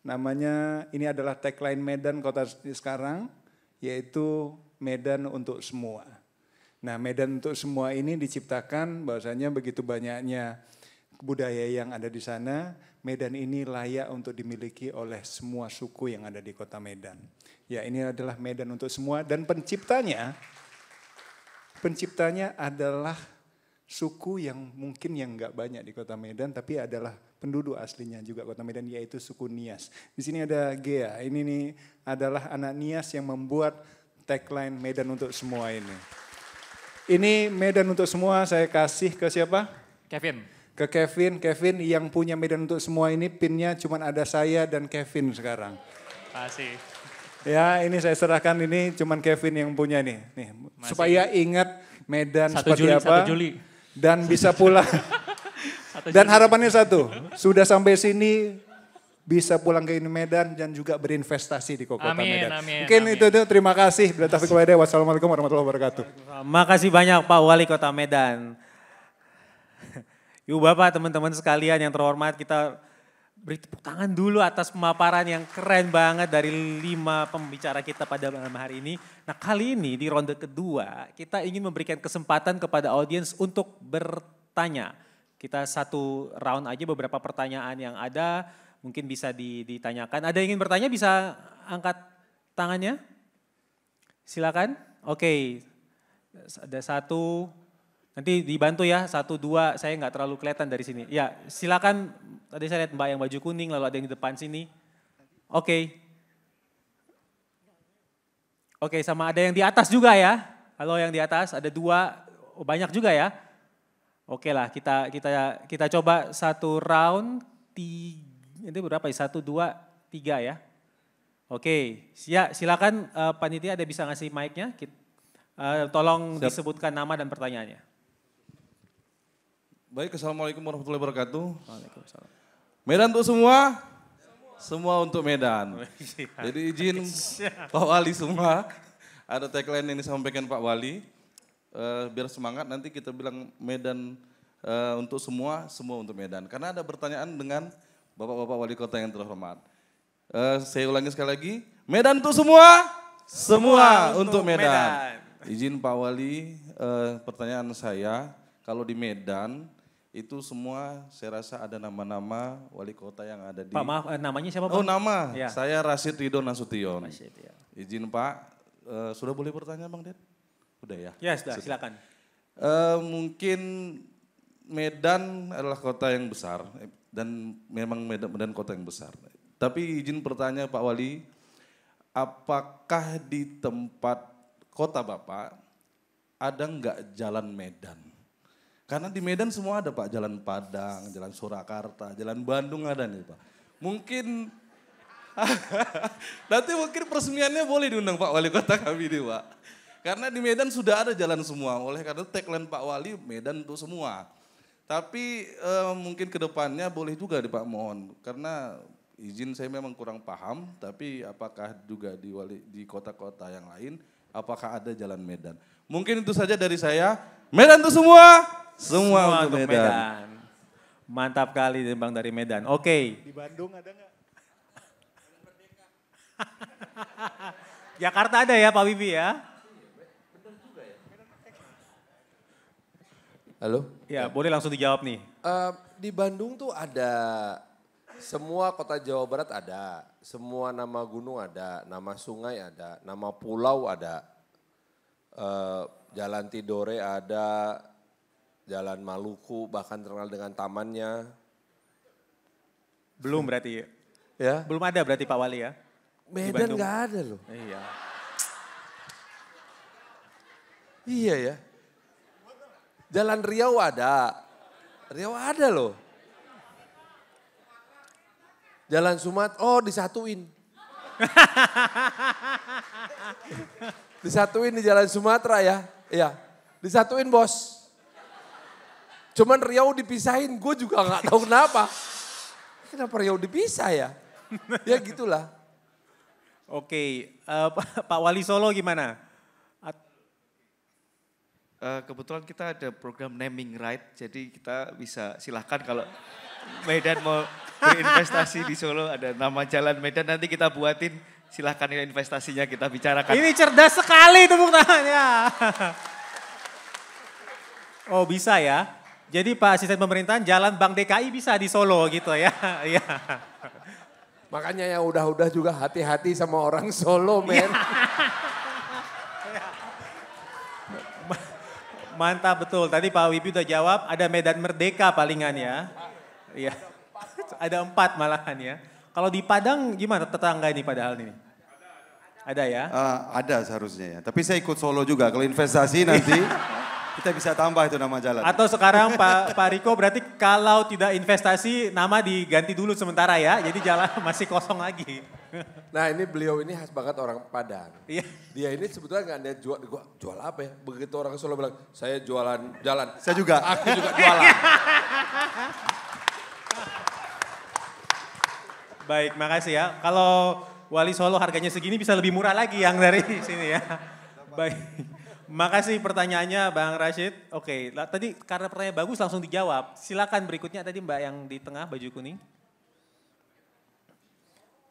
Namanya, ini adalah tagline Medan Kota sekarang, yaitu Medan untuk semua. Nah Medan untuk semua ini diciptakan bahwasanya begitu banyaknya budaya yang ada di sana, Medan ini layak untuk dimiliki oleh semua suku yang ada di Kota Medan. Ya ini adalah Medan untuk semua dan penciptanya adalah suku yang mungkin yang nggak banyak di Kota Medan, tapi adalah penduduk aslinya juga Kota Medan, yaitu suku Nias. Di sini ada Gea, ini nih adalah anak Nias yang membuat tagline Medan untuk semua ini. Ini Medan untuk semua saya kasih ke siapa? Kevin. Ke Kevin yang punya Medan untuk semua ini pinnya cuma ada saya dan Kevin sekarang. Kasih. Ya ini saya serahkan, ini cuman Kevin yang punya nih. Supaya ingat Medan seperti apa. 1 Juli. Dan bisa pulang. Dan harapannya satu, sudah sampai sini bisa pulang ke Medan dan juga berinvestasi di Kota Medan. Mungkin itu terima kasih. Wassalamualaikum warahmatullahi wabarakatuh. Makasih banyak Pak Wali Kota Medan. Ibu Bapak, teman-teman sekalian yang terhormat, kita beri tepuk tangan dulu atas pemaparan yang keren banget dari 5 pembicara kita pada malam hari ini. Nah kali ini di ronde kedua kita ingin memberikan kesempatan kepada audiens untuk bertanya. Kita satu round aja, beberapa pertanyaan yang ada mungkin bisa ditanyakan. Ada yang ingin bertanya bisa angkat tangannya? Silakan. Oke, ada satu. Nanti dibantu ya, 1, 2, saya nggak terlalu kelihatan dari sini. Ya silakan, tadi saya lihat Mbak yang baju kuning, lalu ada yang di depan sini. Oke. Oke, sama ada yang di atas juga ya. Halo yang di atas, ada 2, banyak juga ya. Oke lah, kita coba satu round, ini berapa ya, 1, 2, 3 ya. Oke, silakan panitia ada bisa ngasih mic-nya. Tolong disebutkan nama dan pertanyaannya. Baik, Assalamualaikum warahmatullahi wabarakatuh. Waalaikumsalam. Medan untuk semua? Semua untuk Medan. Jadi izin Pak Wali semua, ada tagline yang disampaikan Pak Wali, biar semangat nanti kita bilang Medan untuk semua, semua untuk Medan. Karena ada pertanyaan dengan Bapak-Bapak Wali Kota yang terhormat. Saya ulangi sekali lagi, Medan untuk semua, semua untuk Medan. Izin Pak Wali, pertanyaan saya, kalau di Medan itu semua saya rasa ada nama-nama wali kota yang ada di... Pak maaf, namanya siapa Pak? Oh nama, Ya. saya Rashid Ridho Nasution. Rashid, ya. Izin Pak, sudah boleh bertanya Bang Ded? Udah ya? Ya sudah, silakan. Mungkin Medan adalah kota yang besar dan memang Medan kota yang besar. Tapi izin bertanya Pak Wali, apakah di tempat kota Bapak ada enggak jalan Medan? Karena di Medan semua ada Pak, Jalan Padang, Jalan Surakarta, Jalan Bandung ada nih Pak. Mungkin, nanti mungkin peresmiannya boleh diundang Pak Wali Kota kami nih Pak. Karena di Medan sudah ada jalan semua, oleh karena tagline Pak Wali, Medan untuk semua. Tapi mungkin ke depannya boleh juga nih Pak mohon, karena izin saya memang kurang paham, tapi apakah juga di kota-kota yang lain, apakah ada jalan Medan. Mungkin itu saja dari saya, Medan untuk semua. Semua untuk Medan. Mantap kali Bang dari Medan. Oke. Di Bandung ada nggak? Jakarta ada ya Pak Wibi ya? Halo? Ya boleh langsung dijawab nih. Di Bandung tuh ada, semua kota Jawa Barat ada, semua nama gunung ada, nama sungai ada, nama pulau ada, Jalan Tidore ada, Jalan Maluku bahkan terkenal dengan tamannya. Belum berarti Ya. belum ada berarti Pak Wali ya? Medan nggak ada loh. Iya. Iya ya. Jalan Riau ada. Riau ada loh. Jalan Sumatera, oh disatuin. Disatuin di Jalan Sumatera ya. Iya, disatuin bos. Cuman Riau dipisahin, gue juga nggak tahu kenapa. Kenapa Riau dipisah ya? Ya gitulah. Oke, Pak Wali Solo gimana? Kebetulan kita ada program naming right, jadi kita bisa silahkan kalau Medan mau berinvestasi di Solo, ada nama jalan Medan, nanti kita buatin, silahkan investasinya kita bicarakan. Ini cerdas sekali tepuk tangannya. Oh bisa ya? Jadi Pak Asisten Pemerintahan Jalan Bank DKI bisa di Solo gitu ya? Iya. Makanya yang udah-udah juga hati-hati sama orang Solo men. Mantap betul. Tadi Pak Wibi udah jawab, ada Medan Merdeka palingan ya. Iya. Ada 4 malahan ya. Kalau di Padang gimana tetangga ini padahal ini? Ada ya? Ada seharusnya ya. Tapi saya ikut Solo juga. Kalau investasi nanti kita bisa tambah itu nama jalan. Atau sekarang Pak Riko berarti kalau tidak investasi nama diganti dulu sementara ya. Jadi jalan masih kosong lagi. Nah ini beliau ini khas banget orang Padang. Iya. Dia ini sebetulnya nggak ada jual apa ya. Begitu orang Solo bilang saya jualan jalan. Saya juga. Aku juga jualan. Baik, makasih ya. Kalau Wali Solo harganya segini bisa lebih murah lagi yang dari sini ya. Baik. Makasih pertanyaannya Bang Rashid. Oke, tadi karena pertanyaan bagus langsung dijawab. Silakan berikutnya tadi Mbak yang di tengah baju kuning.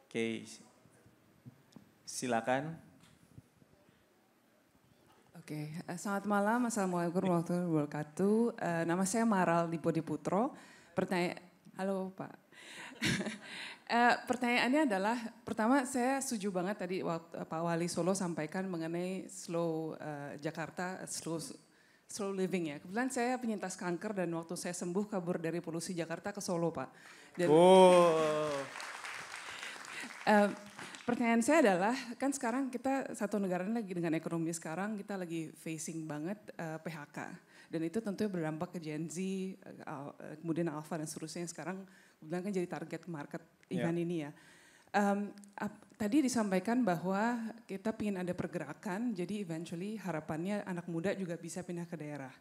Oke, silakan. Oke, selamat malam. Assalamualaikum warahmatullahi wabarakatuh. Nama saya Maral Dipodiputro. Halo Pak. Pertanyaannya adalah, pertama saya setuju banget tadi waktu Pak Wali Solo sampaikan mengenai slow Jakarta, slow living ya. Kebetulan saya penyintas kanker dan waktu saya sembuh kabur dari polusi Jakarta ke Solo Pak. Dan, pertanyaan saya adalah, kan sekarang kita satu negara lagi dengan ekonomi sekarang kita lagi facing banget PHK. Dan itu tentunya berdampak ke Gen Z, kemudian Alpha dan seterusnya yang sekarang kemudian kan jadi target market event ini ya. Tadi disampaikan bahwa kita ingin ada pergerakan, jadi eventually harapannya anak muda juga bisa pindah ke daerah.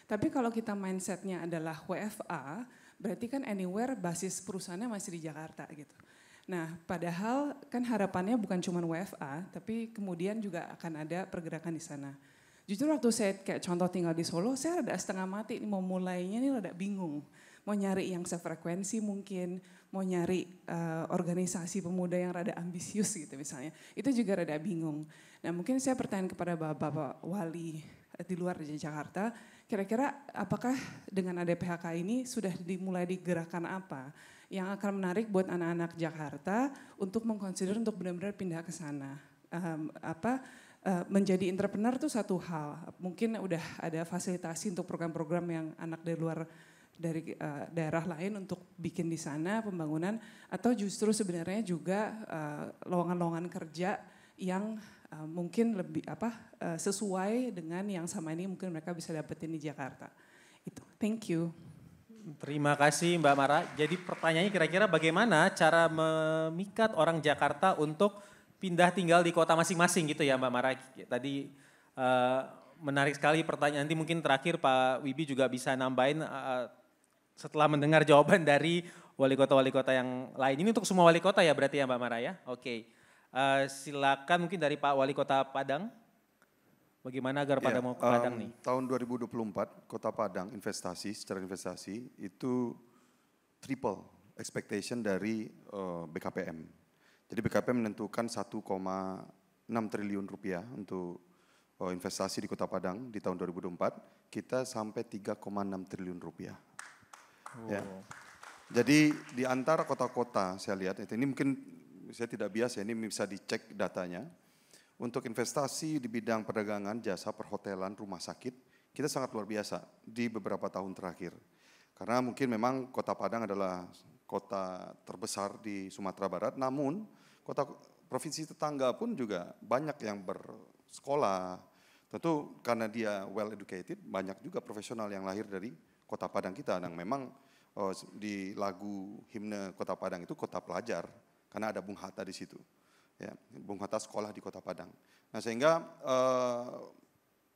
Tapi kalau kita mindsetnya adalah WFA, berarti kan anywhere basis perusahaannya masih di Jakarta gitu. Nah padahal kan harapannya bukan cuma WFA, tapi kemudian juga akan ada pergerakan di sana. Jujur waktu saya kayak contoh tinggal di Solo, saya rada setengah mati, mau mulainya ini rada bingung. Mau nyari yang sefrekuensi mungkin, mau nyari organisasi pemuda yang rada ambisius gitu misalnya. Itu juga rada bingung. Nah mungkin saya pertanyaan kepada Bapak Wali di luar dari Jakarta, kira-kira apakah dengan ada PHK ini sudah dimulai digerakkan apa yang akan menarik buat anak-anak Jakarta untuk mengconsider untuk benar-benar pindah ke sana. Menjadi entrepreneur itu satu hal, mungkin udah ada fasilitasi untuk program-program yang anak dari luar dari daerah lain untuk bikin di sana pembangunan, atau justru sebenarnya juga lowongan-lowongan kerja yang mungkin lebih sesuai dengan yang sama ini mungkin mereka bisa dapetin di Jakarta. Itu, thank you. Terima kasih Mbak Mara. Jadi pertanyaannya kira-kira bagaimana cara memikat orang Jakarta untuk pindah tinggal di kota masing-masing gitu ya Mbak Mara. Tadi menarik sekali pertanyaan. Nanti mungkin terakhir Pak Wibi juga bisa nambahin setelah mendengar jawaban dari wali kota yang lain. Ini untuk semua wali kota ya berarti ya Mbak Mara ya. Oke. Silakan mungkin dari Pak Wali Kota Padang. Bagaimana agar Padang mau ke Padang nih? Tahun 2024 Kota Padang secara investasi itu triple expectation dari BKPM. Jadi BKPM menentukan 1,6 triliun rupiah untuk investasi di Kota Padang di tahun 2024. Kita sampai 3,6 triliun rupiah. Oh. Ya. Jadi di antara kota-kota saya lihat, ini mungkin saya tidak biasa, ini bisa dicek datanya. Untuk investasi di bidang perdagangan, jasa, perhotelan, rumah sakit, kita sangat luar biasa di beberapa tahun terakhir. Karena mungkin memang Kota Padang adalah kota terbesar di Sumatera Barat, namun kota provinsi tetangga pun juga banyak yang bersekolah. Tentu karena dia well educated, banyak juga profesional yang lahir dari Kota Padang kita. Dan memang di lagu himne Kota Padang itu kota pelajar, karena ada Bung Hatta di situ. Ya, Bung Hatta sekolah di Kota Padang. Nah sehingga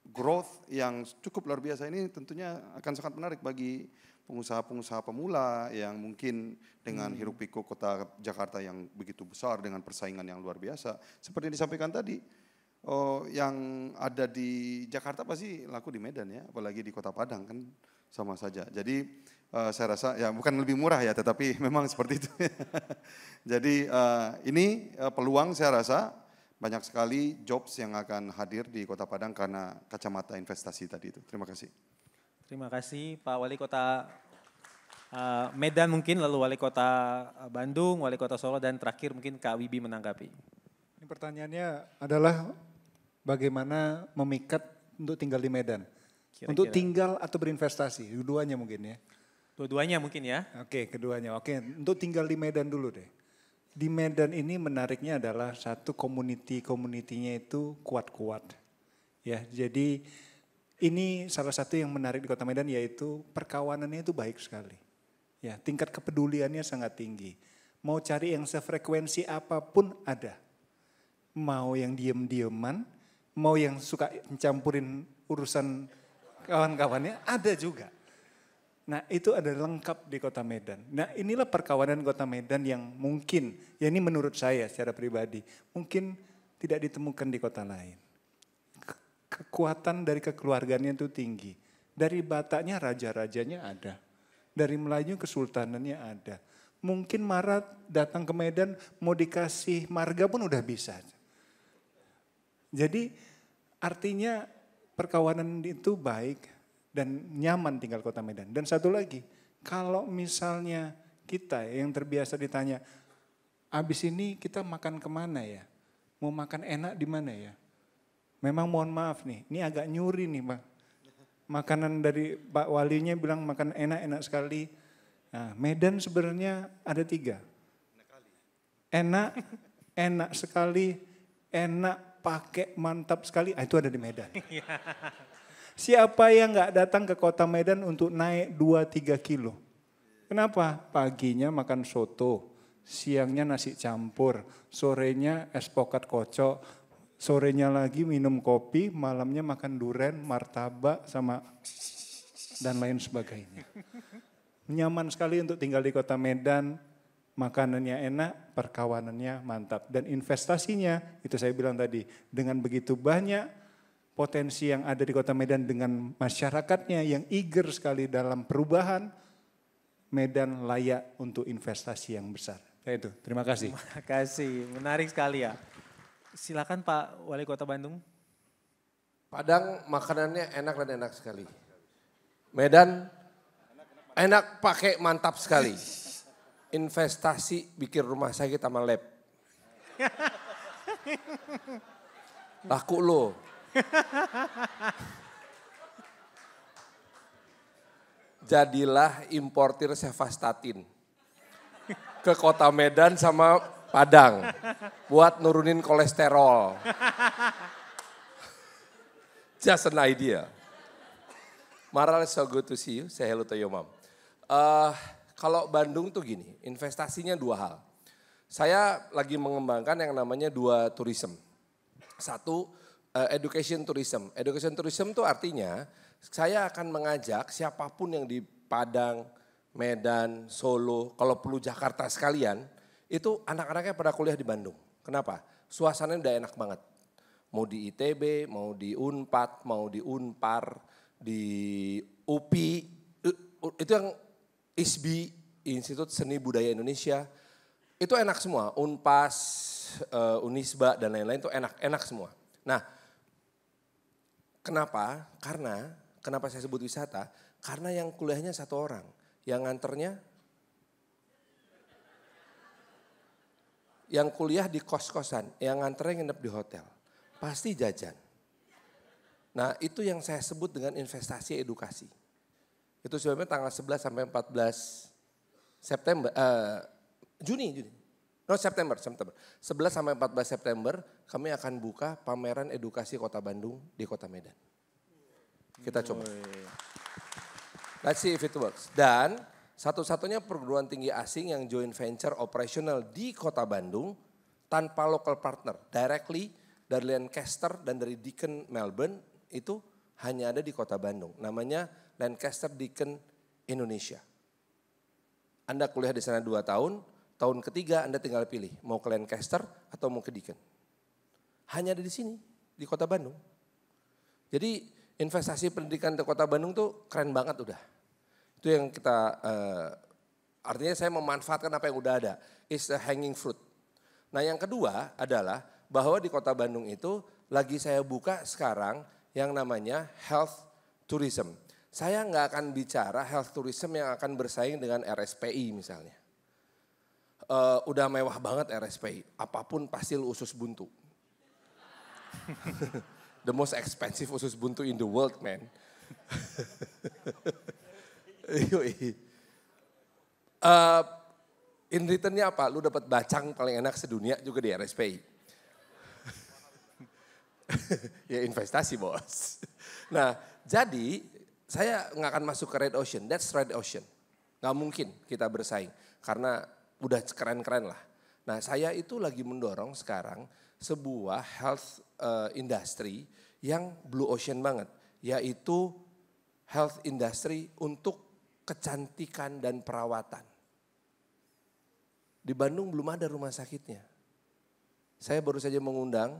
growth yang cukup luar biasa ini tentunya akan sangat menarik bagi pengusaha-pengusaha pemula yang mungkin dengan hiruk pikuk kota Jakarta yang begitu besar dengan persaingan yang luar biasa. Seperti yang disampaikan tadi, yang ada di Jakarta pasti laku di Medan ya, apalagi di Kota Padang kan sama saja. Jadi saya rasa ya bukan lebih murah ya, tetapi memang seperti itu. Jadi ini peluang saya rasa banyak sekali jobs yang akan hadir di Kota Padang karena kacamata investasi tadi itu. Terima kasih. Terima kasih Pak Wali Kota Medan mungkin, lalu Wali Kota Bandung, Wali Kota Solo, dan terakhir mungkin Kak Wibi menanggapi. Ini pertanyaannya adalah bagaimana memikat untuk tinggal di Medan? Kira-kira. Untuk tinggal atau berinvestasi, dua-duanya mungkin ya. Dua-duanya mungkin ya. Oke, keduanya. Oke, untuk tinggal di Medan dulu deh. Di Medan ini menariknya adalah satu community-nya itu kuat-kuat. Ya, jadi ini salah satu yang menarik di Kota Medan yaitu perkawanannya itu baik sekali. Ya, tingkat kepeduliannya sangat tinggi. Mau cari yang sefrekuensi apapun ada. Mau yang diem-dieman, mau yang suka campurin urusan kawan-kawannya ada juga. Nah itu ada lengkap di Kota Medan. Nah inilah perkawanan Kota Medan yang mungkin, ya ini menurut saya secara pribadi, mungkin tidak ditemukan di kota lain. Kekuatan dari kekeluargaannya itu tinggi. Dari Bataknya raja-rajanya ada. Dari Melayu kesultanannya ada. Mungkin Marat datang ke Medan mau dikasih marga pun udah bisa. Jadi artinya perkawanan itu baik dan nyaman tinggal Kota Medan. Dan satu lagi, kalau misalnya kita yang terbiasa ditanya, abis ini kita makan kemana ya? Mau makan enak di mana ya? Memang mohon maaf nih, ini agak nyuri nih Bang. Makanan dari Pak Walinya bilang makan enak-enak sekali. Nah, Medan sebenarnya ada 3. Enak, enak sekali, enak, pakai, mantap sekali, itu ada di Medan. Siapa yang gak datang ke Kota Medan untuk naik 2-3 kilo? Kenapa? Paginya makan soto, siangnya nasi campur, sorenya es pokat kocok, sorenya lagi minum kopi, malamnya makan duren, martabak sama dan lain sebagainya. Nyaman sekali untuk tinggal di kota Medan, makanannya enak, perkawanannya mantap. Dan investasinya, itu saya bilang tadi, dengan begitu banyak potensi yang ada di kota Medan dengan masyarakatnya yang eager sekali dalam perubahan, Medan layak untuk investasi yang besar. Ya itu, terima kasih. Terima kasih, menarik sekali ya. Silakan Pak Wali Kota Bandung. Padang makanannya enak dan enak sekali. Medan enak pakai mantap sekali. Investasi bikin rumah sakit sama lab. Laku lo. Jadilah importir Sevastatin ke kota Medan sama Padang buat nurunin kolesterol. Just an idea. Maral, so good to see you. Say hello to your mom. Kalau Bandung tuh gini, investasinya dua hal. Saya lagi mengembangkan yang namanya dua tourism. Satu, education tourism. Education tourism tuh artinya saya akan mengajak siapapun yang di Padang, Medan, Solo, kalau perlu Jakarta sekalian, itu anak-anaknya pada kuliah di Bandung. Kenapa? Suasananya udah enak banget. Mau di ITB, mau di Unpad, mau di Unpar, di UPI, itu yang ISBI, Institut Seni Budaya Indonesia, itu enak semua. Unpas, Unisba dan lain-lain itu enak semua. Nah, kenapa? Kenapa saya sebut wisata? Karena yang kuliahnya satu orang, yang nganternya, yang kuliah di kos-kosan, yang nganternya nginep di hotel, pasti jajan. Nah itu yang saya sebut dengan investasi edukasi. Itu sebabnya tanggal 11 sampai 14 September, September. 11 sampai 14 September kami akan buka pameran edukasi Kota Bandung di Kota Medan. Kita coba. Let's see if it works. Dan satu-satunya perguruan tinggi asing yang joint venture operational di Kota Bandung tanpa local partner, directly dari Lancaster dan dari Deakin Melbourne itu hanya ada di Kota Bandung. Namanya Lancaster Deakin Indonesia. Anda kuliah di sana 2 tahun, tahun ketiga Anda tinggal pilih mau ke Lancaster atau mau ke Deakin. Hanya ada di sini, di Kota Bandung. Jadi investasi pendidikan di Kota Bandung tuh keren banget udah. Itu yang kita, artinya saya memanfaatkan apa yang udah ada. It's a hanging fruit. Nah yang kedua adalah bahwa di Kota Bandung itu lagi saya buka sekarang yang namanya health tourism. Saya nggak akan bicara health tourism yang akan bersaing dengan RSPI misalnya. Udah mewah banget RSPI, apapun pasti usus buntu. The most expensive usus buntu in the world, man. In returnnya apa? Lu dapat bacang paling enak sedunia juga di RSPI. Ya investasi bos. Nah jadi saya nggak akan masuk ke Red Ocean, that's Red Ocean. Nggak mungkin kita bersaing karena udah keren-keren lah. Nah saya itu lagi mendorong sekarang sebuah health industry yang blue ocean banget. Yaitu health industry untuk kecantikan dan perawatan. Di Bandung belum ada rumah sakitnya. Saya baru saja mengundang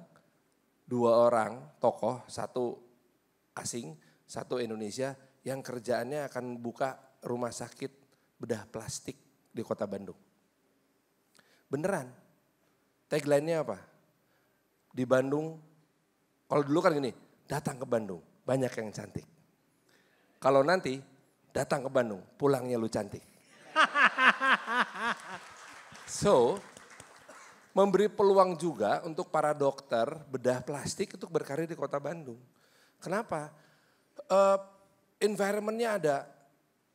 2 orang tokoh, 1 asing, 1 Indonesia yang kerjaannya akan buka rumah sakit bedah plastik di Kota Bandung. Beneran. Tagline-nya apa? Di Bandung, kalau dulu kan gini, datang ke Bandung, banyak yang cantik. Kalau nanti datang ke Bandung, pulangnya lu cantik. So, memberi peluang juga untuk para dokter bedah plastik untuk berkarir di Kota Bandung. Kenapa? Environment-nya ada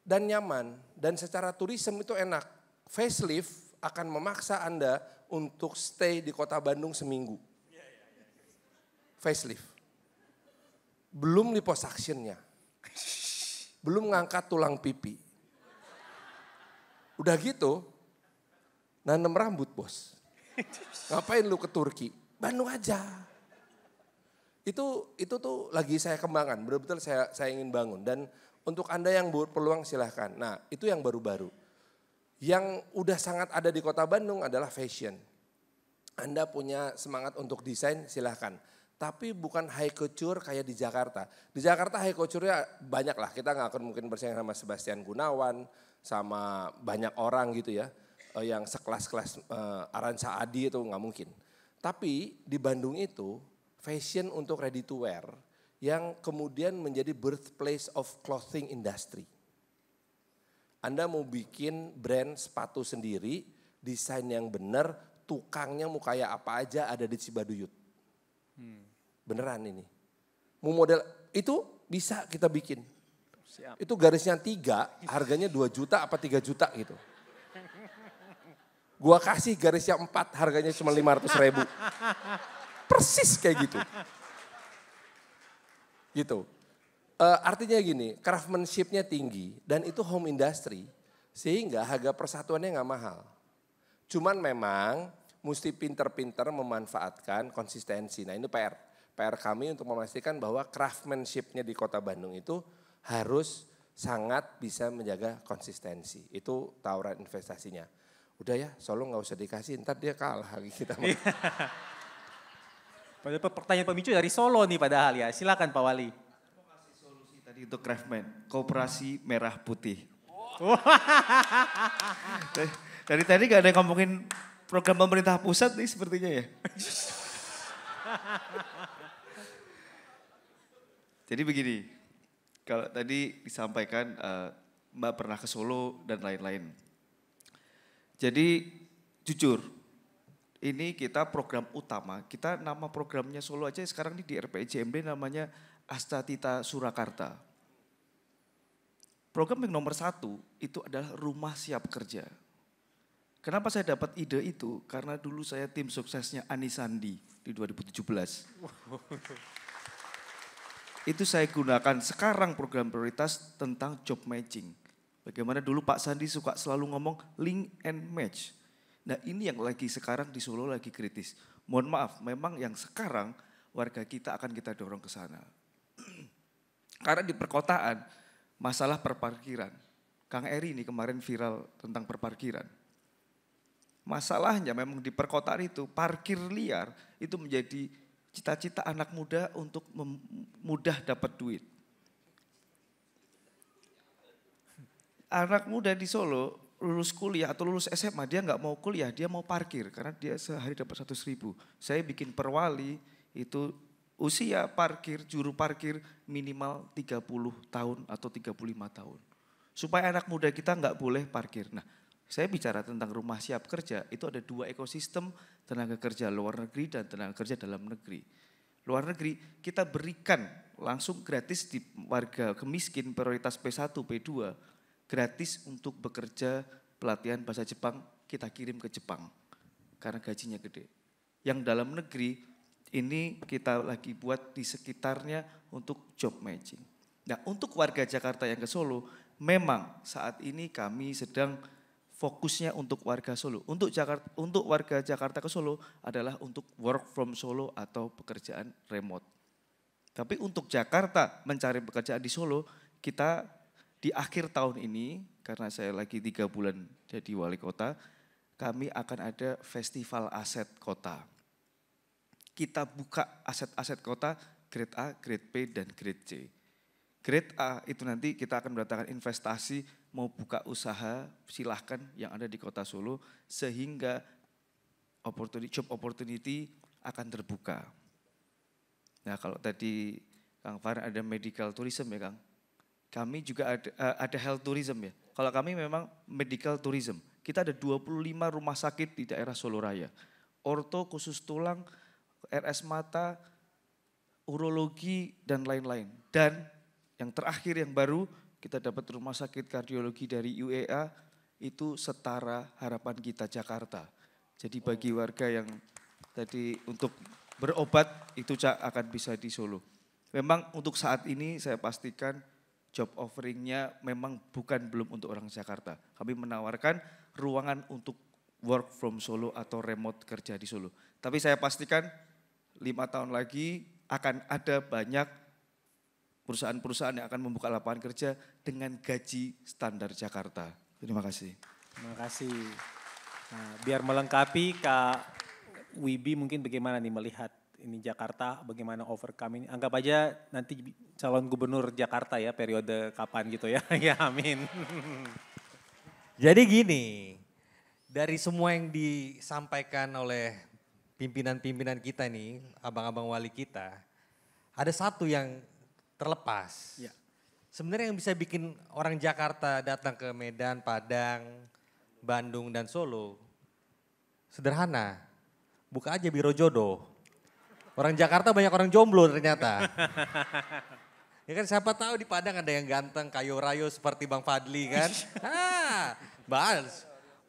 dan nyaman dan secara tourism itu enak. Facelift akan memaksa Anda untuk stay di Kota Bandung seminggu. Facelift. Belum liposuction-nya. Belum ngangkat tulang pipi. Udah gitu, Nanam rambut bos. Ngapain lu ke Turki? Bandung aja. Itu tuh lagi saya kembangkan, betul-betul saya ingin bangun. Dan untuk Anda yang berpeluang silahkan. Nah itu yang baru-baru. Yang udah sangat ada di kota Bandung adalah fashion. Anda punya semangat untuk desain silahkan. Tapi bukan high couture kayak di Jakarta. Di Jakarta high couture-nya banyak lah. Kita gak akan mungkin bersaing sama Sebastian Gunawan, sama banyak orang gitu ya. Yang sekelas-kelas Aran Saadi itu gak mungkin. Tapi di Bandung itu fashion untuk ready to wear yang kemudian menjadi birthplace of clothing industry. Anda mau bikin brand sepatu sendiri, desain yang benar, tukangnya mau kayak apa aja ada di Cibaduyut. Beneran ini. Mau model itu bisa kita bikin. Siap. Itu garisnya 3, harganya 2 juta apa 3 juta gitu. Gua kasih garisnya 4, harganya cuma 500.000. Persis kayak gitu. Gitu. Artinya gini, craftsmanship-nya tinggi dan itu home industry sehingga harga persatuannya nggak mahal. Cuman memang mesti pinter-pinter memanfaatkan konsistensi. Nah ini PR. PR kami untuk memastikan bahwa craftsmanship-nya di kota Bandung itu harus sangat bisa menjaga konsistensi. Itu tawaran investasinya. Udah ya, Solo nggak usah dikasih, ntar dia kalah lagi kita. Pertanyaan pemicu dari Solo nih padahal ya. Silakan Pak Wali. Mau kasih solusi tadi untuk Craftsman, Koperasi Merah Putih. Dari tadi gak ada yang ngomongin program pemerintah pusat nih sepertinya ya. Jadi begini, kalau tadi disampaikan Mbak pernah ke Solo dan lain-lain. Jadi jujur, ini kita program utama, kita nama programnya Solo aja sekarang ini di RPJMD namanya Astatita Surakarta. Program yang nomor 1 itu adalah Rumah Siap Kerja. Kenapa saya dapat ide itu? Karena dulu saya tim suksesnya Anies Sandi di 2017. Itu saya gunakan sekarang program prioritas tentang job matching. Bagaimana dulu Pak Sandi suka selalu ngomong link and match. Nah ini yang lagi sekarang di Solo lagi kritis. Mohon maaf, memang yang sekarang warga kita akan kita dorong ke sana. Karena di perkotaan masalah perparkiran. Kang Eri ini kemarin viral tentang perparkiran. Masalahnya memang di perkotaan itu parkir liar itu menjadi cita-cita anak muda untuk mudah dapat duit. Anak muda di Solo lulus kuliah atau lulus SMA dia nggak mau kuliah, dia mau parkir karena dia sehari dapat 100.000. Saya bikin perwali itu usia parkir, juru parkir minimal 30 tahun atau 35 tahun. Supaya anak muda kita nggak boleh parkir. Nah saya bicara tentang rumah siap kerja itu ada 2 ekosistem tenaga kerja luar negeri dan tenaga kerja dalam negeri. Luar negeri kita berikan langsung gratis di warga kemiskin prioritas P1, P2. Gratis untuk bekerja pelatihan bahasa Jepang kita kirim ke Jepang karena gajinya gede. Yang dalam negeri ini kita lagi buat di sekitarnya untuk job matching. Nah untuk warga Jakarta yang ke Solo memang saat ini kami sedang fokusnya untuk warga Solo. Untuk warga Jakarta ke Solo adalah untuk work from Solo atau pekerjaan remote. Tapi untuk Jakarta mencari pekerjaan di Solo kita di akhir tahun ini, karena saya lagi 3 bulan jadi wali kota, kami akan ada festival aset kota. Kita buka aset-aset kota grade A, grade B, dan grade C. Grade A itu nanti kita akan mendatangkan investasi, mau buka usaha, silahkan yang ada di kota Solo, sehingga job opportunity akan terbuka. Nah kalau tadi Kang Farhan ada medical tourism ya Kang, kami juga ada health tourism ya. Kalau kami memang medical tourism. Kita ada 25 rumah sakit di daerah Solo Raya. Orto, khusus tulang, RS mata, urologi, dan lain-lain. Dan yang terakhir yang baru, kita dapat rumah sakit kardiologi dari UEA, itu setara harapan kita Jakarta. Jadi bagi warga yang tadi untuk berobat, itu akan bisa di Solo. Memang untuk saat ini saya pastikan job offeringnya memang belum untuk orang Jakarta. Kami menawarkan ruangan untuk work from Solo atau remote kerja di Solo. Tapi saya pastikan 5 tahun lagi akan ada banyak perusahaan-perusahaan yang akan membuka lapangan kerja dengan gaji standar Jakarta. Terima kasih. Terima kasih. Nah, biar melengkapi Kak Wibi mungkin bagaimana nih melihat ini Jakarta, bagaimana overcome ini. Anggap aja nanti calon gubernur Jakarta ya periode kapan gitu ya. Ya amin. Jadi gini, dari semua yang disampaikan oleh pimpinan-pimpinan kita nih, abang-abang wali kita, ada satu yang terlepas. Ya. Sebenarnya yang bisa bikin orang Jakarta datang ke Medan, Padang, Bandung dan Solo, sederhana, buka aja biro jodoh. Orang Jakarta banyak orang jomblo ternyata. Ya kan siapa tahu di Padang ada yang ganteng, kayo rayo seperti Bang Fadli kan.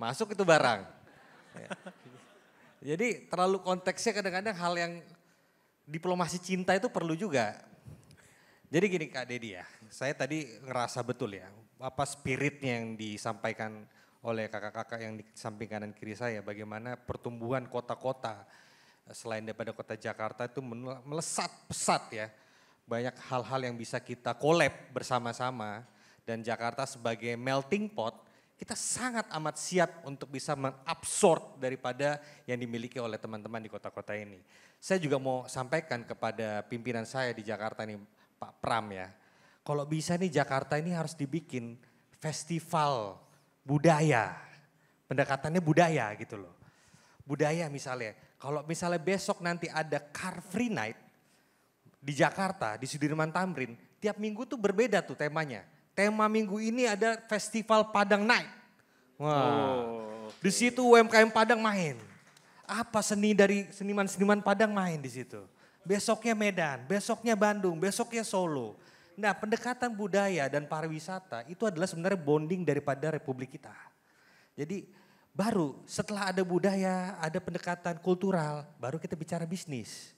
Masuk itu barang. Ya. Jadi terlalu konteksnya kadang-kadang hal yang diplomasi cinta itu perlu juga. Jadi gini Kak Dedi ya, saya tadi ngerasa betul ya, apa spiritnya yang disampaikan oleh kakak-kakak yang di samping kanan kiri saya, bagaimana pertumbuhan kota-kota selain daripada kota Jakarta itu melesat pesat ya. Banyak hal-hal yang bisa kita collab bersama-sama dan Jakarta sebagai melting pot, kita sangat amat siap untuk bisa mengabsorb daripada yang dimiliki oleh teman-teman di kota-kota ini. Saya juga mau sampaikan kepada pimpinan saya di Jakarta nih, Pak Pram ya. Kalau bisa nih Jakarta ini harus dibikin festival budaya. Pendekatannya budaya gitu loh. Budaya misalnya, kalau misalnya besok nanti ada Car Free Night di Jakarta, di Sudirman Tamrin, tiap minggu tuh berbeda tuh temanya. Tema minggu ini ada Festival Padang Night. Wah, di situ UMKM Padang main. Apa seni dari seniman-seniman Padang main di situ. Besoknya Medan, besoknya Bandung, besoknya Solo. Nah pendekatan budaya dan pariwisata itu adalah sebenarnya bonding daripada Republik kita. Jadi baru setelah ada budaya, ada pendekatan kultural, baru kita bicara bisnis.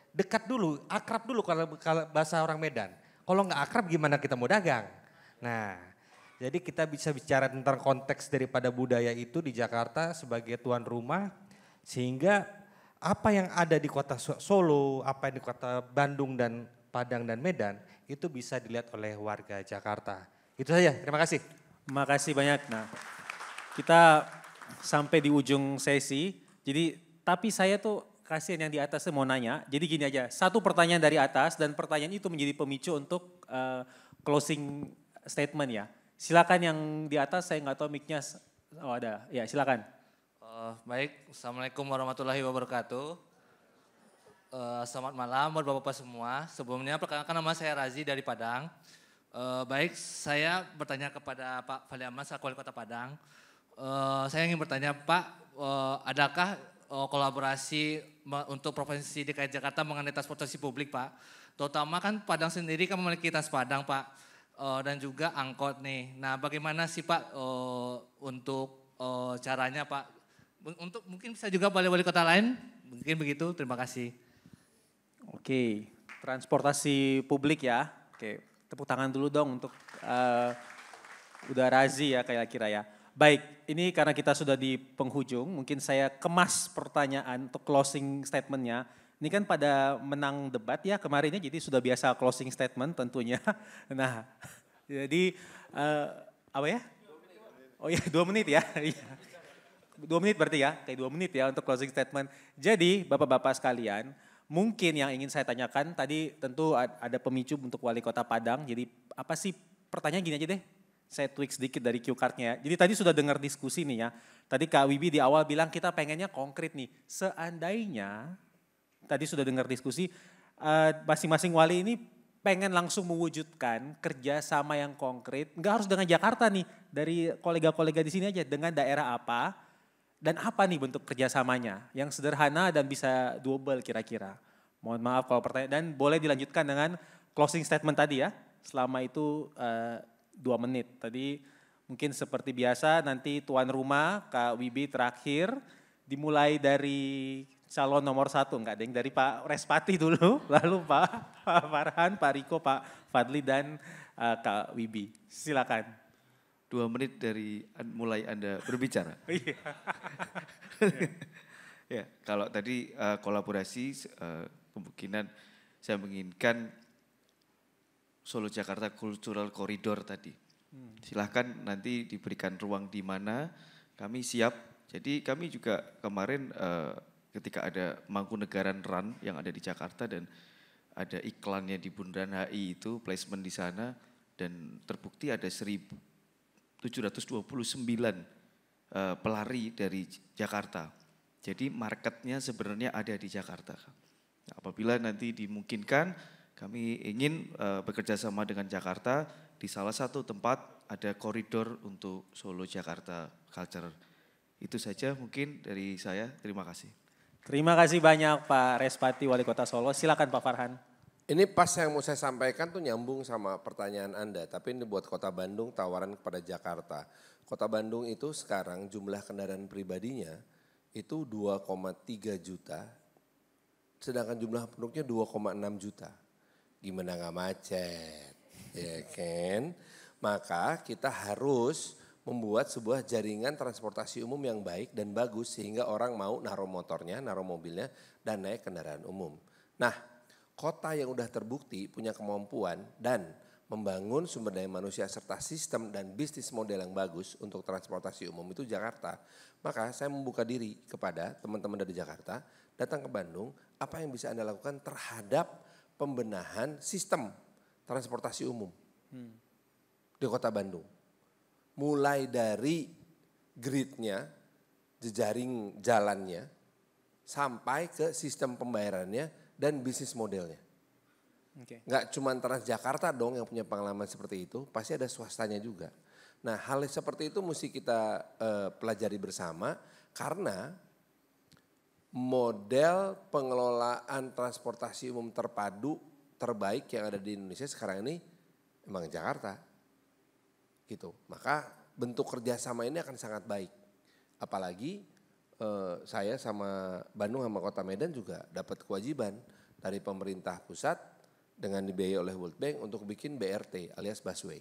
Dekat dulu, akrab dulu kalau bahasa orang Medan. Kalau nggak akrab gimana kita mau dagang? Nah jadi kita bisa bicara tentang konteks daripada budaya itu di Jakarta sebagai tuan rumah. Sehingga apa yang ada di kota Solo, apa yang di kota Bandung dan Padang dan Medan itu bisa dilihat oleh warga Jakarta. Itu saja, terima kasih. Terima kasih banyak. Nah, kita sampai di ujung sesi. Jadi, tapi saya tuh kasihan yang di atas mau nanya. Jadi gini aja, satu pertanyaan dari atas dan pertanyaan itu menjadi pemicu untuk closing statement ya. Silakan yang di atas, saya nggak tahu mic-nya. Oh ada, ya silakan. Baik, Assalamualaikum warahmatullahi wabarakatuh. Selamat malam buat bapak-bapak semua. Sebelumnya perkenalkan nama saya Razi dari Padang. Baik, saya bertanya kepada Pak Fadli Ahmad selaku Wali Kota Padang. Saya ingin bertanya Pak, adakah kolaborasi untuk Provinsi DKI Jakarta mengenai transportasi publik Pak? Terutama kan Padang sendiri kan memiliki Tas Padang Pak, dan juga angkot nih. Nah bagaimana sih Pak untuk caranya Pak? Untuk mungkin bisa juga wali-wali kota lain, mungkin begitu, terima kasih. Oke, transportasi publik ya. Oke, tepuk tangan dulu dong untuk udah Razi ya kira-kira ya. Baik, ini karena kita sudah di penghujung, mungkin saya kemas pertanyaan untuk closing statementnya. Ini kan pada menang debat ya kemarinnya, jadi sudah biasa closing statement tentunya. Nah, jadi apa ya? Oh ya 2 menit ya. 2 menit berarti ya, kayak 2 menit ya untuk closing statement. Jadi bapak-bapak sekalian, mungkin yang ingin saya tanyakan tadi tentu ada pemicu untuk wali kota Padang. Jadi apa sih pertanyaan gini aja deh, saya tweak sedikit dari cue card-nya ya. Jadi tadi sudah dengar diskusi nih ya, tadi Kak Wibi di awal bilang kita pengennya konkret nih. Seandainya, tadi sudah dengar diskusi, masing-masing wali ini pengen langsung mewujudkan kerjasama yang konkret. Nggak harus dengan Jakarta nih, dari kolega-kolega di sini aja, dengan daerah apa, dan apa nih bentuk kerjasamanya yang sederhana dan bisa doable kira-kira. Mohon maaf kalau pertanyaan, dan boleh dilanjutkan dengan closing statement tadi ya. Selama itu 2 menit. Tadi mungkin seperti biasa nanti tuan rumah Kak Wibi terakhir. Dimulai dari calon nomor 1, enggak deng, dari Pak Respati dulu. Lalu Pak Farhan, Pak Riko, Pak Fadli dan Kak Wibi. Silakan. 2 menit dari mulai Anda berbicara. Ya, kalau tadi kolaborasi kemungkinan saya menginginkan Solo Jakarta Cultural Corridor tadi. Silahkan nanti diberikan ruang di mana kami siap. Jadi kami juga kemarin ketika ada Mangkunegaran Run yang ada di Jakarta dan ada iklannya di Bundaran HI itu placement di sana dan terbukti ada 1.729 pelari dari Jakarta. Jadi marketnya sebenarnya ada di Jakarta. Nah, apabila nanti dimungkinkan kami ingin bekerja sama dengan Jakarta di salah satu tempat ada koridor untuk Solo Jakarta Culture. Itu saja mungkin dari saya. Terima kasih. Terima kasih banyak Pak Respati, Wali Kota Solo. Silakan Pak Farhan. Ini pas yang mau saya sampaikan tuh nyambung sama pertanyaan Anda. Tapi ini buat Kota Bandung tawaran kepada Jakarta. Kota Bandung itu sekarang jumlah kendaraan pribadinya itu 2,3 juta. Sedangkan jumlah penduduknya 2,6 juta. Gimana gak macet, ya kan? Maka kita harus membuat sebuah jaringan transportasi umum yang baik dan bagus sehingga orang mau naruh motornya, naruh mobilnya dan naik kendaraan umum. Nah, kota yang udah terbukti punya kemampuan dan membangun sumber daya manusia serta sistem dan bisnis model yang bagus untuk transportasi umum itu Jakarta. Maka saya membuka diri kepada teman-teman dari Jakarta, datang ke Bandung, apa yang bisa Anda lakukan terhadap pembenahan sistem transportasi umum di Kota Bandung. Mulai dari gridnya, jejaring jalannya, sampai ke sistem pembayarannya dan bisnis modelnya. Nggak cuma Transjakarta dong yang punya pengalaman seperti itu, pasti ada swastanya juga. Nah hal seperti itu mesti kita pelajari bersama karena model pengelolaan transportasi umum terpadu terbaik yang ada di Indonesia sekarang ini emang Jakarta. Gitu. Maka bentuk kerjasama ini akan sangat baik. Apalagi saya sama Bandung sama Kota Medan juga dapat kewajiban dari pemerintah pusat dengan dibiayai oleh World Bank untuk bikin BRT alias busway.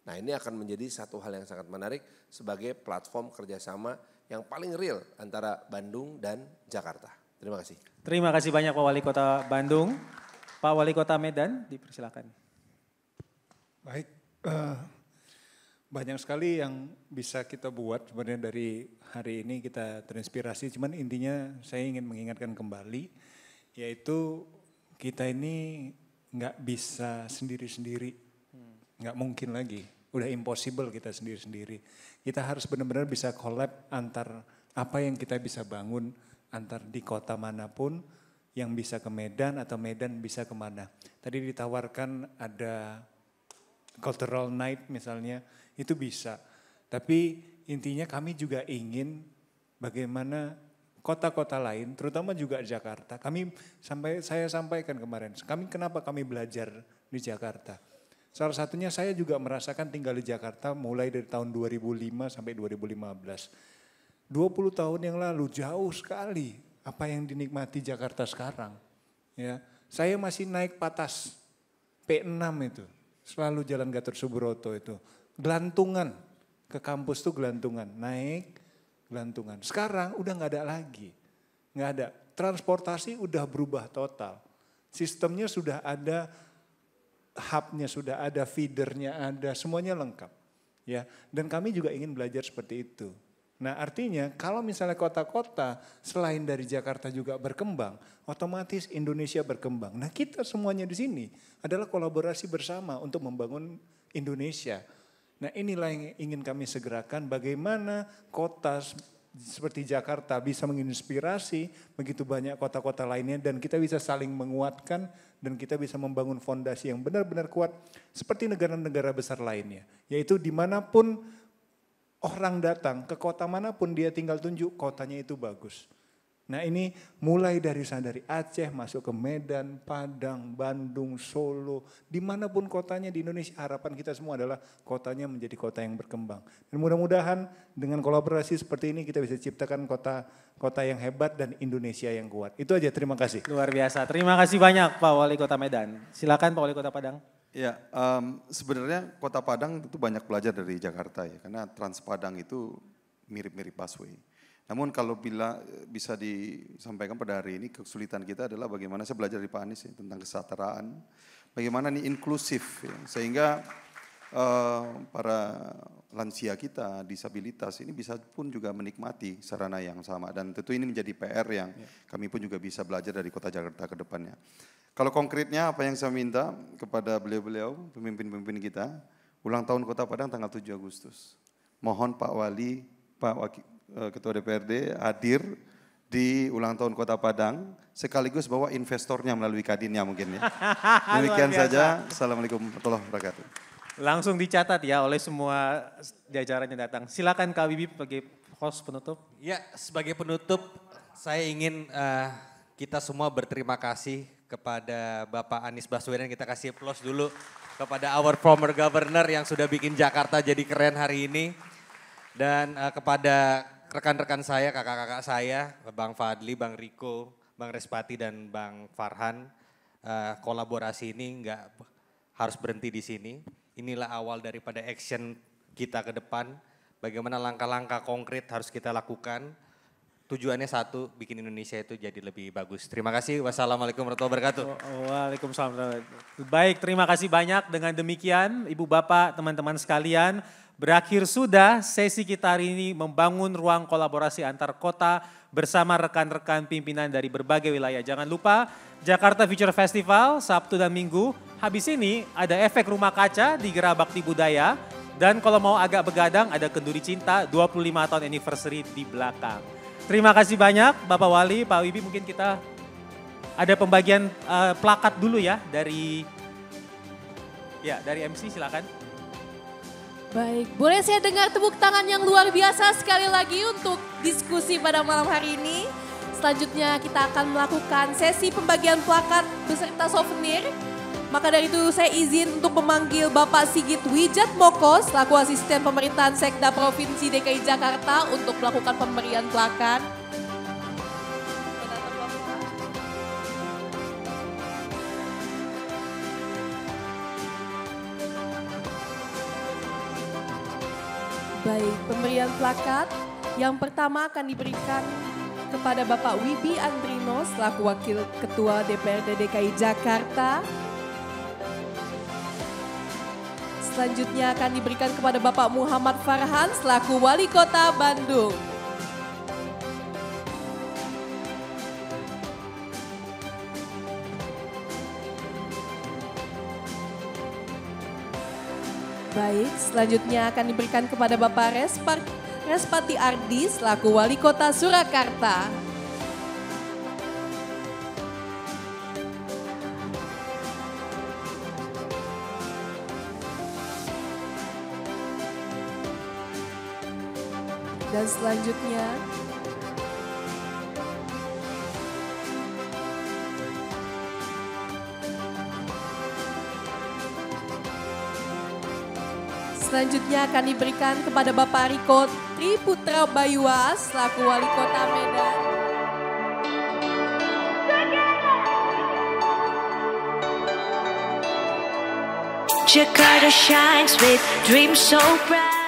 Nah ini akan menjadi satu hal yang sangat menarik sebagai platform kerjasama yang paling real antara Bandung dan Jakarta. Terima kasih. Terima kasih banyak Pak Wali Kota Bandung. Pak Wali Kota Medan, dipersilakan. Baik, banyak sekali yang bisa kita buat sebenarnya dari hari ini kita terinspirasi. Cuman intinya saya ingin mengingatkan kembali, yaitu kita ini nggak bisa sendiri-sendiri, nggak mungkin lagi. Udah impossible kita sendiri-sendiri. Kita harus benar-benar bisa collab antar apa yang kita bisa bangun antar di kota manapun yang bisa ke Medan atau Medan bisa kemana. Tadi ditawarkan ada cultural night misalnya, itu bisa. Tapi intinya kami juga ingin bagaimana kota-kota lain, terutama juga Jakarta. Saya sampaikan kemarin, kenapa kami belajar di Jakarta. Salah satunya saya juga merasakan tinggal di Jakarta mulai dari tahun 2005 sampai 2015. 20 tahun yang lalu jauh sekali apa yang dinikmati Jakarta sekarang. Ya, saya masih naik patas P6 itu, selalu Jalan Gatot Subroto itu. Gelantungan, ke kampus tuh gelantungan, naik gelantungan. Sekarang udah gak ada lagi, gak ada. Transportasi udah berubah total. Sistemnya sudah ada, hubnya sudah ada, feedernya ada, semuanya lengkap. Ya, dan kami juga ingin belajar seperti itu. Nah artinya kalau misalnya kota-kota selain dari Jakarta juga berkembang, otomatis Indonesia berkembang. Nah kita semuanya di sini adalah kolaborasi bersama untuk membangun Indonesia. Nah inilah yang ingin kami segerakan, bagaimana kota seperti Jakarta bisa menginspirasi begitu banyak kota-kota lainnya dan kita bisa saling menguatkan dan kita bisa membangun fondasi yang benar-benar kuat seperti negara-negara besar lainnya. Yaitu dimanapun orang datang ke kota manapun dia tinggal tunjuk kotanya itu bagus. Nah ini mulai dari Aceh masuk ke Medan, Padang, Bandung, Solo, dimanapun kotanya di Indonesia harapan kita semua adalah kotanya menjadi kota yang berkembang. Dan mudah-mudahan dengan kolaborasi seperti ini kita bisa ciptakan kota yang hebat dan Indonesia yang kuat. Itu aja, terima kasih. Luar biasa, terima kasih banyak Pak Wali Kota Medan. Silakan Pak Wali Kota Padang. Ya, sebenarnya Kota Padang itu banyak belajar dari Jakarta ya, karena Trans Padang itu mirip-mirip busway. Namun kalau bisa disampaikan pada hari ini, kesulitan kita adalah bagaimana saya belajar dari Pak Anies ya, tentang kesetaraan, bagaimana ini inklusif ya, sehingga para lansia kita, disabilitas ini bisa pun juga menikmati sarana yang sama. Dan tentu ini menjadi PR yang kami pun juga bisa belajar dari Kota Jakarta ke depannya. Kalau konkretnya apa yang saya minta kepada beliau-beliau, pemimpin-pemimpin kita, ulang tahun Kota Padang tanggal 7 Agustus. Mohon Pak Wali, Pak Ketua DPRD hadir di ulang tahun Kota Padang, sekaligus bawa investornya melalui Kadinnya mungkin ya. Demikian saja, Assalamualaikum warahmatullahi wabarakatuh. Langsung dicatat ya oleh semua jajaran yang datang. Silakan Kak Wibi sebagai host penutup. Ya, sebagai penutup saya ingin kita semua berterima kasih kepada Bapak Anies Baswedan. Kita kasih applause dulu kepada our former governor yang sudah bikin Jakarta jadi keren hari ini. Dan kepada rekan-rekan saya, kakak-kakak saya, Bang Fadli, Bang Riko, Bang Respati dan Bang Farhan. Kolaborasi ini nggak harus berhenti di sini. Inilah awal daripada action kita ke depan. Bagaimana langkah-langkah konkret harus kita lakukan. Tujuannya satu, bikin Indonesia itu jadi lebih bagus. Terima kasih. Wassalamualaikum warahmatullahi wabarakatuh. Waalaikumsalam. Baik, terima kasih banyak. Dengan demikian, Ibu Bapak, teman-teman sekalian, berakhir sudah sesi kita hari ini membangun ruang kolaborasi antar kota bersama rekan-rekan pimpinan dari berbagai wilayah. Jangan lupa Jakarta Future Festival Sabtu dan Minggu. Habis ini ada efek rumah kaca di Gera Bakti Budaya. Dan kalau mau agak begadang ada Kenduri Cinta 25 tahun anniversary di belakang. Terima kasih banyak Bapak Wali, Pak Wibi, mungkin kita ada pembagian plakat dulu ya dari MC, silakan. Baik, boleh saya dengar tepuk tangan yang luar biasa sekali lagi untuk diskusi pada malam hari ini. Selanjutnya kita akan melakukan sesi pembagian plakat beserta souvenir. Maka dari itu saya izin untuk memanggil Bapak Sigit Wijatmoko selaku asisten pemerintahan Sekda Provinsi DKI Jakarta untuk melakukan pemberian plakat. Baik, pemberian plakat yang pertama akan diberikan kepada Bapak Wibi Andrino selaku Wakil Ketua DPRD DKI Jakarta. Selanjutnya akan diberikan kepada Bapak Muhammad Farhan selaku Wali Kota Bandung. Baik, selanjutnya akan diberikan kepada Bapak Respati Ardi selaku Wali Kota Surakarta. Dan selanjutnya akan diberikan kepada Bapak Riko Triputra Bayua selaku Wali Kota Medan. Jakarta shines with dreams so bright.